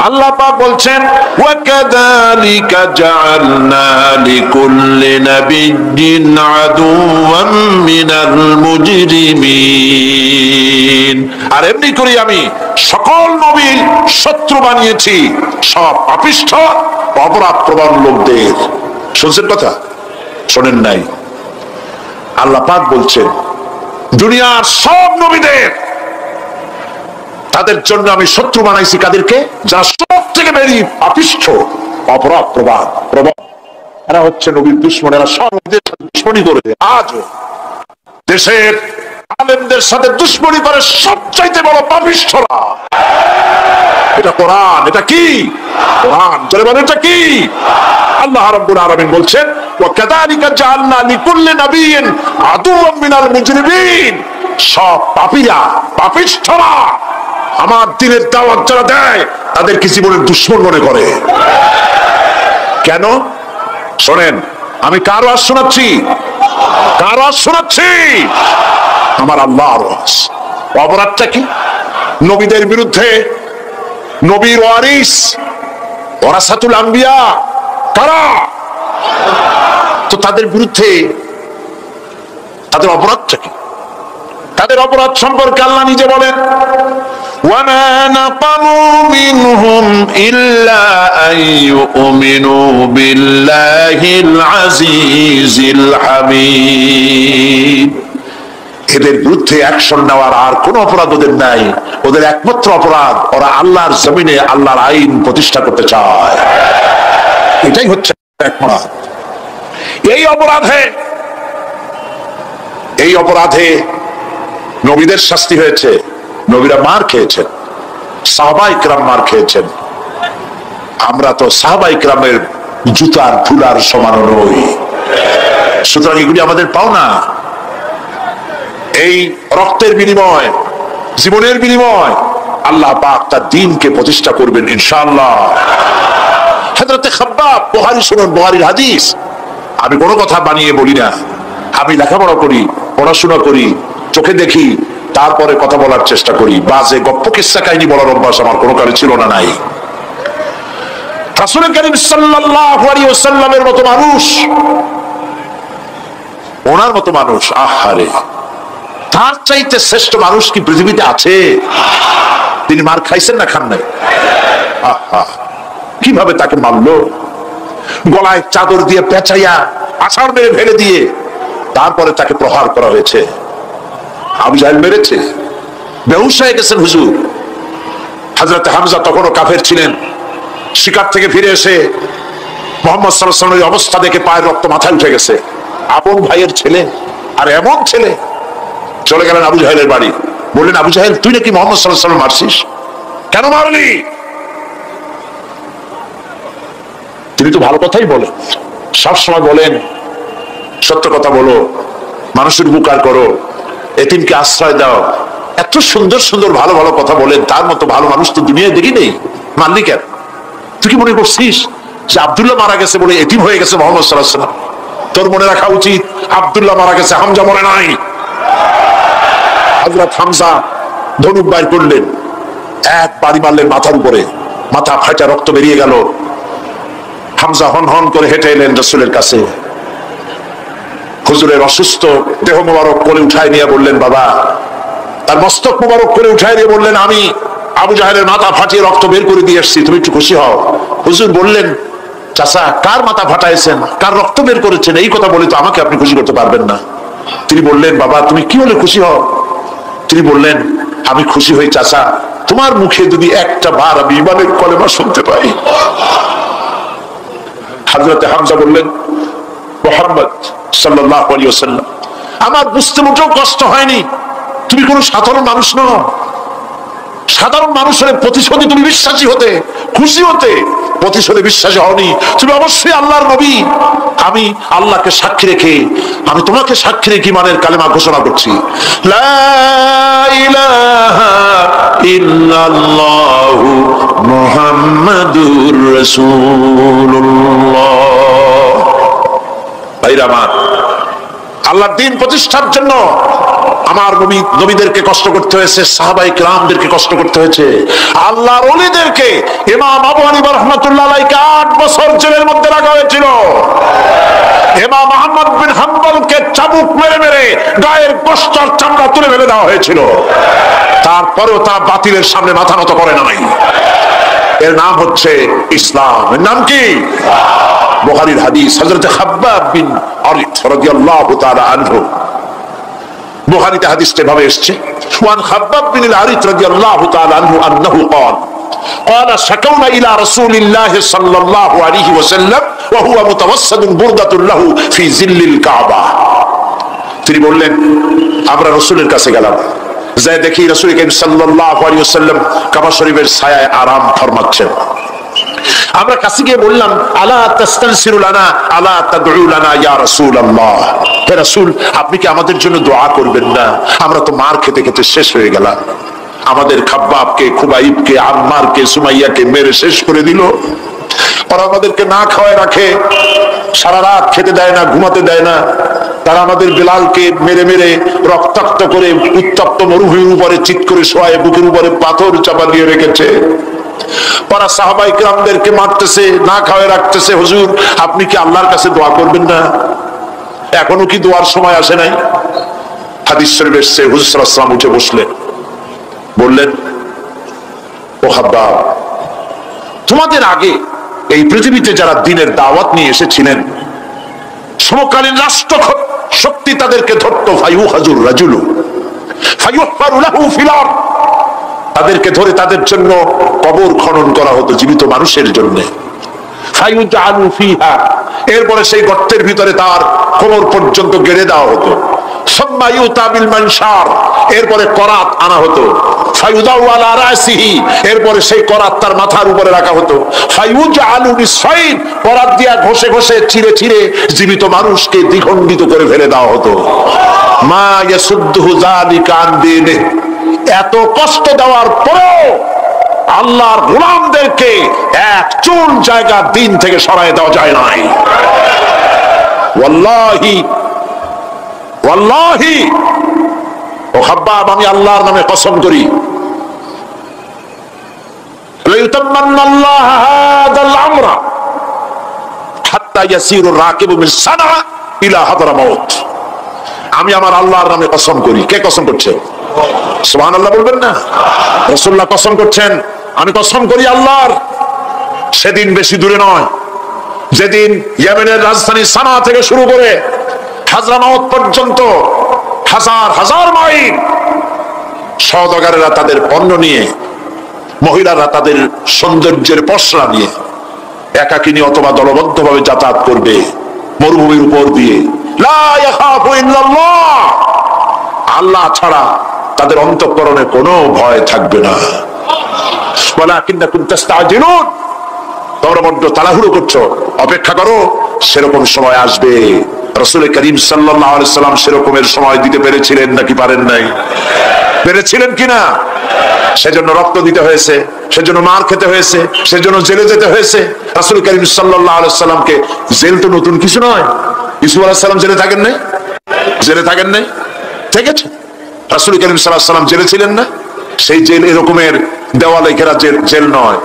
আল্লাহ পাক বলছেন, ওয়া কাযালিকা জাআলনা লিকুল্লি নাবিয়্যিন আদুওয়াম মিনাল মুজরিমিন। আর এমনি করে আমি সকল নবীর শত্রু বানিয়েছি সব পাপিষ্ঠ অপরাধপ্রবণ লোকদের। শুনছেন কথা? শোনেন নাই? আল্লাহ পাক বলছেন, দুনিয়ার সব নবীদের তাদের জন্য আমি শত্রু বানাইছি। কাদেরকে? যারা সব থেকে বেশি পাপিষ্ঠ, অপরাধ প্রবাদ প্রবণ, এরা হচ্ছে নবীর দুশমন। এরা সব নবীদের সাথে দুশমনি করে, আজও দেশের আলেমদের সাথে দুশমনি করে সবচাইতে বড় পাপিষ্ঠরা। এটা কোরআন। এটা কি? কোরআন। চলে বলেন, এটা কি? আল্লাহ রাব্বুল আলামিন বলছেন, ওয়া কাযালিকা জাআলনা লিকুল্লি নাবিয়্যিন আদুওয়াম মিনাল মুজরিমিন। সব পাপীরা, পাপিষ্ঠরা আমার দ্বীনের দাওয়াত যারা দেয় তাদেরকে জীবনের দুশমন মনে করে। কেন? শোনেন, আমি কার ওয়াজ শোনাচ্ছি? কার ওয়াজ শোনাচ্ছি? আমার আল্লাহর ওয়াজ। অপরাধটা কি? নবীদের বিরুদ্ধে, নবীর ওয়ারিস, ওয়ারাসাতুল আম্বিয়া কারা, তো তাদের বিরুদ্ধে তাদের অপরাধটা কি? তাদের অপরাধ সম্পর্কে আল্লাহ নিজে বলেন, ওয়ামা নাকামু মিনহুম إلا أن يؤمنوا بالله العزيز الحميد। এদের বিরুদ্ধে অ্যাকশন নেওয়ার আর কোন অপরাধ ওদের নাই। ওদের একমাত্র অপরাধ ওরা আল্লাহর জমিনে আল্লাহর আইন প্রতিষ্ঠা করতে চায়। এটাই হচ্ছে একমাত্র। এই অপরাধে নবীদের শাস্তি হয়েছে, নবীরা মার খেয়েছেন, সাহাবায়ে কেরাম মার খেয়েছেন। আমরা তো সাহাবায়ে কেরামের জুতার ফুলার সমান নই, সুতরাং এগুলি আমাদের পাওনা। এই রক্তের বিনিময়, জীবনের বিনিময় আল্লাহ পাক তার দ্বীনকে প্রতিষ্ঠা করবেন ইনশাআল্লাহ। হযরত খাব্বাব, বুখারী শুনুন, বুখারীর হাদিস। আমি কোনো কথা বানিয়ে বলি না, আমি লেখাপড়া করি, পড়াশোনা করি, চোখে দেখি, তারপরে কথা বলার চেষ্টা করি। বাজে গপ্প কিস্সা কাহিনী বলার অভ্যাস আমার কোনো কালে ছিল না, নাই। রাসূল কারীম সাল্লাল্লাহু আলাইহি ওয়াসাল্লামের মতো মানুষ, ওনার মতো মানুষ, আহারে, তার চাইতে শ্রেষ্ঠ মানুষ কি পৃথিবীতে আছে? তিনি মার খাইছেন না খান নাই? আহা, কিভাবে তাকে মারলো! গলায় চাদর দিয়ে পেঁচাইয়া আছাড় মেরে ফেলে দিয়ে তারপরে তাকে প্রহার করা হয়েছে। আবু জাহেল মেরেছে, বেহুশ হয়ে গেছেন হুজুর। হযরত হামজা তখনও কাফের ছিলেন। শিকার থেকে ফিরে এসে মুহাম্মদ সাল্লাল্লাহু আলাইহি ওয়াসাল্লামের অবস্থা দেখে পায়ের রক্ত মাথায় উঠে গেছে। আপন ভাইয়ের ছেলে, আর এমন ছেলে। চলে গেলেন আবু জাহেলের বাড়ি, বললেন, আবু জাহেল, তুই নাকি মুহাম্মদ সাল্লাল্লাহু আলাইহি ওয়াসাল্লাম মারছিস? কেন মারলি? তিনি তো ভালো কথাই বলেন, সবসময় বলেন সত্য কথা বলো, মানুষের উপকার করো, এতিমকে আশ্রয় দাও। এত সুন্দর সুন্দর ভালো ভালো কথা বলেন, তার মতো ভালো মানুষ তো দুনিয়ায় দেখি নেই। মানলি কেন? তুই কি মনে করছিস যে আব্দুল্লাহ মারা গেছে বলে এতিম হয়ে গেছে মুহাম্মদ সাল্লাল্লাহু আলাইহি ওয়াসাল্লাম? তোর মনে রাখা উচিত, আব্দুল্লাহ মারা গেছে, হামজা মরে নাই। হযরত হামজা ধনুক বাইর করলেন, এক বাড়ি মারলেন মাথার উপরে, মাথা ফাটা রক্ত বেরিয়ে গেল। হামজা হন হন করে হেঁটে এলেন রাসূলের কাছে। হুজুরের অসুস্থ দেহ মোবারক কোলে উঠায় নিয়ে বললেন, বাবা। তার মস্তক মোবারক কোলে উঠায় নিয়ে বললেন, আমি আবু জাহেলের মাথা ফাটিয়ে রক্ত বের করে দিয়ে এসেছি, তুমি একটু খুশি হও। হুজুর বললেন, চাচা, কার মাথা ফাটাইছেন, কার রক্ত বের করেছেন, এই কথা বলে তো আমাকে আপনি খুশি করতে পারবেন না। তিনি বললেন, বাবা, তুমি কি হলে খুশি হও? তিনি বললেন, আমি খুশি হই চাচা, তোমার মুখে যদি একটা বার আমি ঈমানের কলেমা শুনতে পাই। হযরত হামজা বললেন, মুহাম্মদ সাল্লাল্লাহু আলাইহি ওয়াসাল্লাম, আমার বুঝতে মোটেও কষ্ট হয়নি, তুমি কোনো সাধারণ মানুষ নও। সাধারণ মানুষের প্রতিশোধে তুমি বিশ্বাসী হতে, খুশি হতে, প্রতিশোধে বিশ্বাসী হওনি, তুমি অবশ্যই আল্লাহর নবী। আমি আল্লাহকে সাক্ষী রেখে, আমি তোমাকে সাক্ষী রেখে ঈমানের কালেমা ঘোষণা করছি, লা ইলাহা ইল্লাল্লাহু মুহাম্মাদুর রাসূলুল্লাহ। ভাইরা আমার, আল্লাহর দ্বীন প্রতিষ্ঠার জন্য আমার নবীদেরকে কষ্ট করতে হয়েছে, সাহাবায়ে কেরামদেরকে কষ্ট করতে হয়েছে, আল্লাহর ওলিদেরকে। ইমাম আবু হানিফা রাহমাতুল্লাহ আলাইহি 8 বছর জেলের মধ্যে রাখা হয়েছিল। ইমাম আহমদ বিন হাম্বলকে চাবুক মেরে মেরে গায়ের গোশত আর চামড়া তুলে ফেলে দেওয়া হয়েছিল। তারপরেও তা বাতিলের সামনে মাথা নত করে নাই। এর নাম হচ্ছে ইসলাম। এর নাম কি? বুখারীর হাদিস, হযরত খাব্বাব বিন আরিত রাদিয়াল্লাহু তাআলা আনহু। বুখারীতে হাদিসটা এভাবে এসেছে, ওয়ান খাব্বাব বিন আরিত রাদিয়াল্লাহু তাআলা আনহু আন্নাহু قال قال شكونا الى رسول الله صلى الله عليه وسلم وهو متوسد بردة له في ظل الكعبة। তিনি বললেন, আমরা রাসূলের কাছে গেলাম, যাই দেখি রাসূল করিম সাল্লাল্লাহু আলাইহি ওয়াসাল্লাম কাবা শরীফের ছায়ায় আরাম ফরমাচ্ছেন। আমরা কাছে গিয়ে বললাম, আলা তাস্তানসিরু লানা আলা তাদউ লানা ইয়া রাসূলুল্লাহ, হে রাসূল, আপনি কি আমাদের জন্য দোয়া করবেন না? আমরা তো মার খেতে খেতে শেষ হয়ে গেলাম। আমাদের খাব্বাবকে, খুবাইবকে, আম্মারকে, সুমাইয়াকে মেরে শেষ করে দিল। ওরা আমাদেরকে না খাওয়ায় রাখে, সারা রাত খেতে দেয় না, ঘুমাতে দেয় না। তারা আমাদের বেলালকে মেরে মেরে রক্তাক্ত করে উত্তপ্ত মরুভূমির উপরে চিৎ করে শোয়ায়, বুকের উপরে পাথর চাপা দিয়ে রেখেছে। ওরা সাহাবায়ে কেরামদেরকে মারতেছে, না খাওয়ায় রাখতেছে। হুজুর, আপনি কি আল্লাহর কাছে দোয়া করবেন না? এখনো কি দোয়ার সময় আসে নাই? হাদিস শরীফে এসেছে, হুজুর সাল্লাল্লাহু আলাইহি ওয়াসাল্লাম উঠে বসলেন, বললেন, ও খাব্বাব, তোমাদের আগে এই পৃথিবীতে যারা দ্বীনের দাওয়াত নিয়ে এসেছিলেন, সমকালীন রাষ্ট্র শক্তি তাদেরকে ধরত, ফায়ুহাজুর রাজুলু ফায়ুহফারু লাহু ফিল আরদ, তাদেরকে ধরে তাদের জন্য কবর খনন করা হতো জীবিত মানুষের জন্য। ফায়ুজআলু ফিহা, এরপরে সেই গর্তের ভিতরে তার কোমর পর্যন্ত গেড়ে দেওয়া হতো। সুম্মা ইউতা বিল মানশার, এরপরে করাত আনা হতো। ফায়ুদাউ আলা রাসিহি, এরপরে সেই করাত তার মাথার উপরে রাখা হতো। ফায়ুজআলু বিসাইদ, করাত দিয়া ঘষে ঘষে ছিঁড়ে ছিঁড়ে জীবিত মানুষকে দ্বিখণ্ডিত করে ফেলে দেওয়া হতো। মা ইয়াসুদ্দুহু যালিকা আন দীনিহি, এত কষ্ট দেওয়ার পরেও আল্লাহর গোলামদেরকে এক চুল জায়গা দিন থেকে সরায় দেওয়া যায় নাই। ওয়াল্লাহি ওয়াল্লাহি, ও খাব্বাব, আমি আল্লাহর নামে কসম করি, লাইউতাম্মান্নাল্লাহু হাদাল আমরা হাত্তা ইয়াসিরু রাকিবু মিন সানা ইলা হাদরামাউত। আমি আমার আল্লাহর নামে কসম করি। কে কসম করছে? সুবহানাল্লাহ বলবেন না? রাসূলুল্লাহ কসম করছেন, আমি কসম করি আল্লাহর, সেদিন বেশি দূরে নয় যেদিন ইয়েমেনের রাজধানী সানা থেকে শুরু করে হাজরামাউত পর্যন্ত হাজার হাজার মাইল সওদাগরেরা তাদের পণ্য নিয়ে, মহিলারা তাদের সৌন্দর্যের পসরা নিয়ে একাকিনী অথবা দলবদ্ধভাবে যাতায়াত করবে মরুভূমির উপর দিয়ে। লা ইয়াখাফু ইল্লাল্লাহ, আল্লাহ ছাড়া তাদের অন্তঃকরণে কোনো ভয় থাকবে না। ওয়ালাকিন্নাকুম তাস্তাজিলুন, তোমরা বড্ড তাড়াহুড়ো করছো, অপেক্ষা করো, সেরকম সময় আসবে। রাসূল করিম সাল্লাল্লাহু আলাইহি সাল্লাম সেরকমের সময় দিতে পেরেছিলেন নাকি পারেন নাই? পেরেছিলেন কিনা? সেজন্য রক্ত দিতে হয়েছে, সেজন্য মার খেতে হয়েছে, সেজন্য জেলে যেতে হয়েছে। রাসূল করিম সাল্লাল্লাহু আলাইহি সাল্লামকে, জেল তো নতুন কিছু নয়। ইউসুফ আলাইহিস সালাম জেলে থাকেন নাই? জেলে থাকেন নাই? ঠিক আছে, রাসূল করিম সাল্লাল্লাহু আলাইহি সাল্লাম জেলে ছিলেন না? সেই জেল এরকমের দেওয়ালে ঘেরা জেল নয়,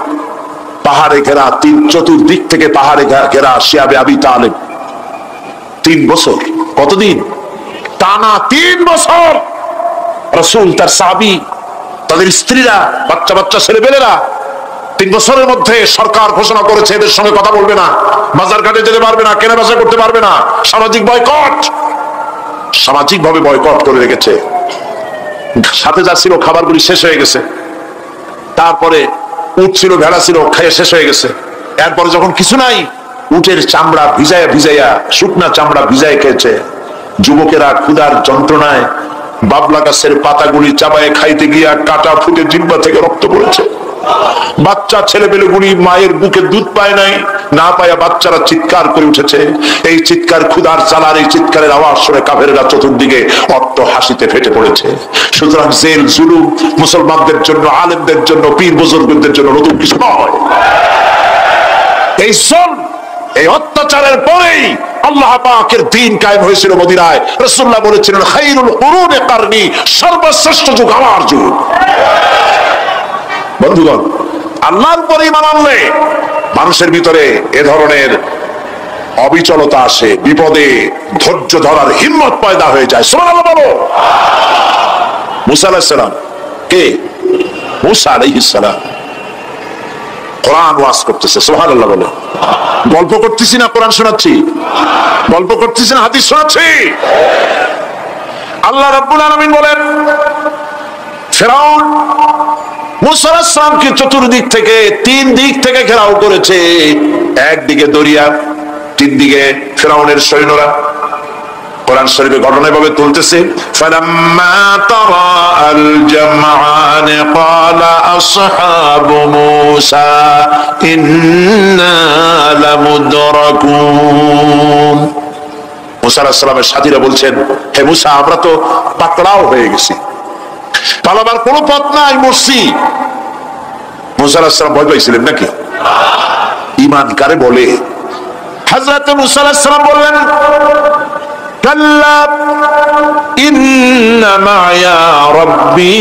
পাহাড়ে ঘেরা, চতুর্দিক থেকে পাহাড়ে ঘেরা শিয়াবে আবি তালেব 3 বছর। কতদিন? টানা 3 বছর রাসূল, তার সাহাবী, তাদের স্ত্রীরা, বাচ্চা বাচ্চা ছেলেপেলেরা 3 বছরের মধ্যে সরকার ঘোষণা করেছে এদের সঙ্গে কথা বলবে না, বাজার ঘাটে যেতে পারবে না, কেনা বেচা করতে পারবে না, সামাজিক বয়কট, সামাজিক ভাবে বয়কট করে রেখেছে। সাথে যা ছিল খাবারগুলি শেষ হয়ে গেছে, তারপরে উট ছিল, ভেড়া ছিল, খেয়ে শেষ হয়ে গেছে। এরপরে যখন কিছু নাই, উটের চামড়া ভিজাইয়া ভিজাইয়া, শুকনা চামড়া ভিজায় খেয়েছে। যুবকেরা ক্ষুধার যন্ত্রণায় বাবলা গাছের পাতাগুলি চাবায়ে খাইতে গিয়া কাটা ফুটে জিহ্বা থেকে রক্ত পড়েছে। বাচ্চা ছেলেপেলেগুলি মায়ের বুকে দুধ পায় নাই, না পায়া বাচ্চারা চিৎকার করে উঠেছে। এই চিৎকার, ক্ষুধার চালার এই চিৎকারের আওয়াজ শুনে কাফেররা চতুর্দিকে অট্ট হাসিতে ফেটে পড়েছে। সুতরাং জেল জুলুম মুসলমানদের জন্য, আলেমদের জন্য, পীর বুজুর্গদের জন্য নতুন কিছু নয়। এই জুলম, এই অত্যাচারের পরেই আল্লাহ পাকের দ্বীন কায়েম হয়েছিল মদিনায়। রাসূলুল্লাহ বলেছিলেন, খায়রুল কুরুনি কারনি, সর্বশ্রেষ্ঠ যুগ আমার যুগ। বন্ধুগণ, আল্লাহর উপরে ঈমান আনলে মানুষের ভিতরে এ ধরনের অবিচলতা আসে, বিপদে ধৈর্য ধরার হিম্মত পয়দা হয়ে যায়। সুবহানাল্লাহ বলো। মুসা আলাইহিস সালাম কে? মুসা আলাইহিস সালাম কোরআন ওয়াজ করতেছে। সুবহানাল্লাহ বলো। গল্প করতেছি না, কোরআন শোনাচ্ছি। গল্প করতেছি না, হাদিস শোনাচ্ছি। আল্লাহ রাব্বুল আলামিন বলেন, ফিরআউন মুসা আলাইহিস সালামকে চতুর্দিক থেকে, 3 দিক থেকে ঘেরাও করেছে। একদিকে দরিয়া, 3 দিকে ফিরআউনের সৈন্যরা। কোরআন শরীফে ঘটনা এভাবে তুলতেছে, ফালাম্মা তারা আল জামআন ক্বালা আসহাবু মূসা ইন্না লামুদরাকুন। মূসা আলাইহিস সালামের সাথীরা বলছেন, হে মূসা, আমরা তো পাকড়াও হয়ে গেছি, পালাবার কোনো পথ নাই, মরছি। মূসা আলাইহিস সালাম ভয় পাইছিলেন নাকি? ঈমান কারে বলে? হযরত মূসা আলাইহিস সালাম বললেন, কাল্লা ইন্না মা'য়া রাব্বী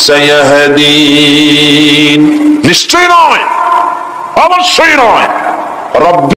সায়াহদিন। নিশ্চয় নয়, অবশ্যই নয়, রব্বী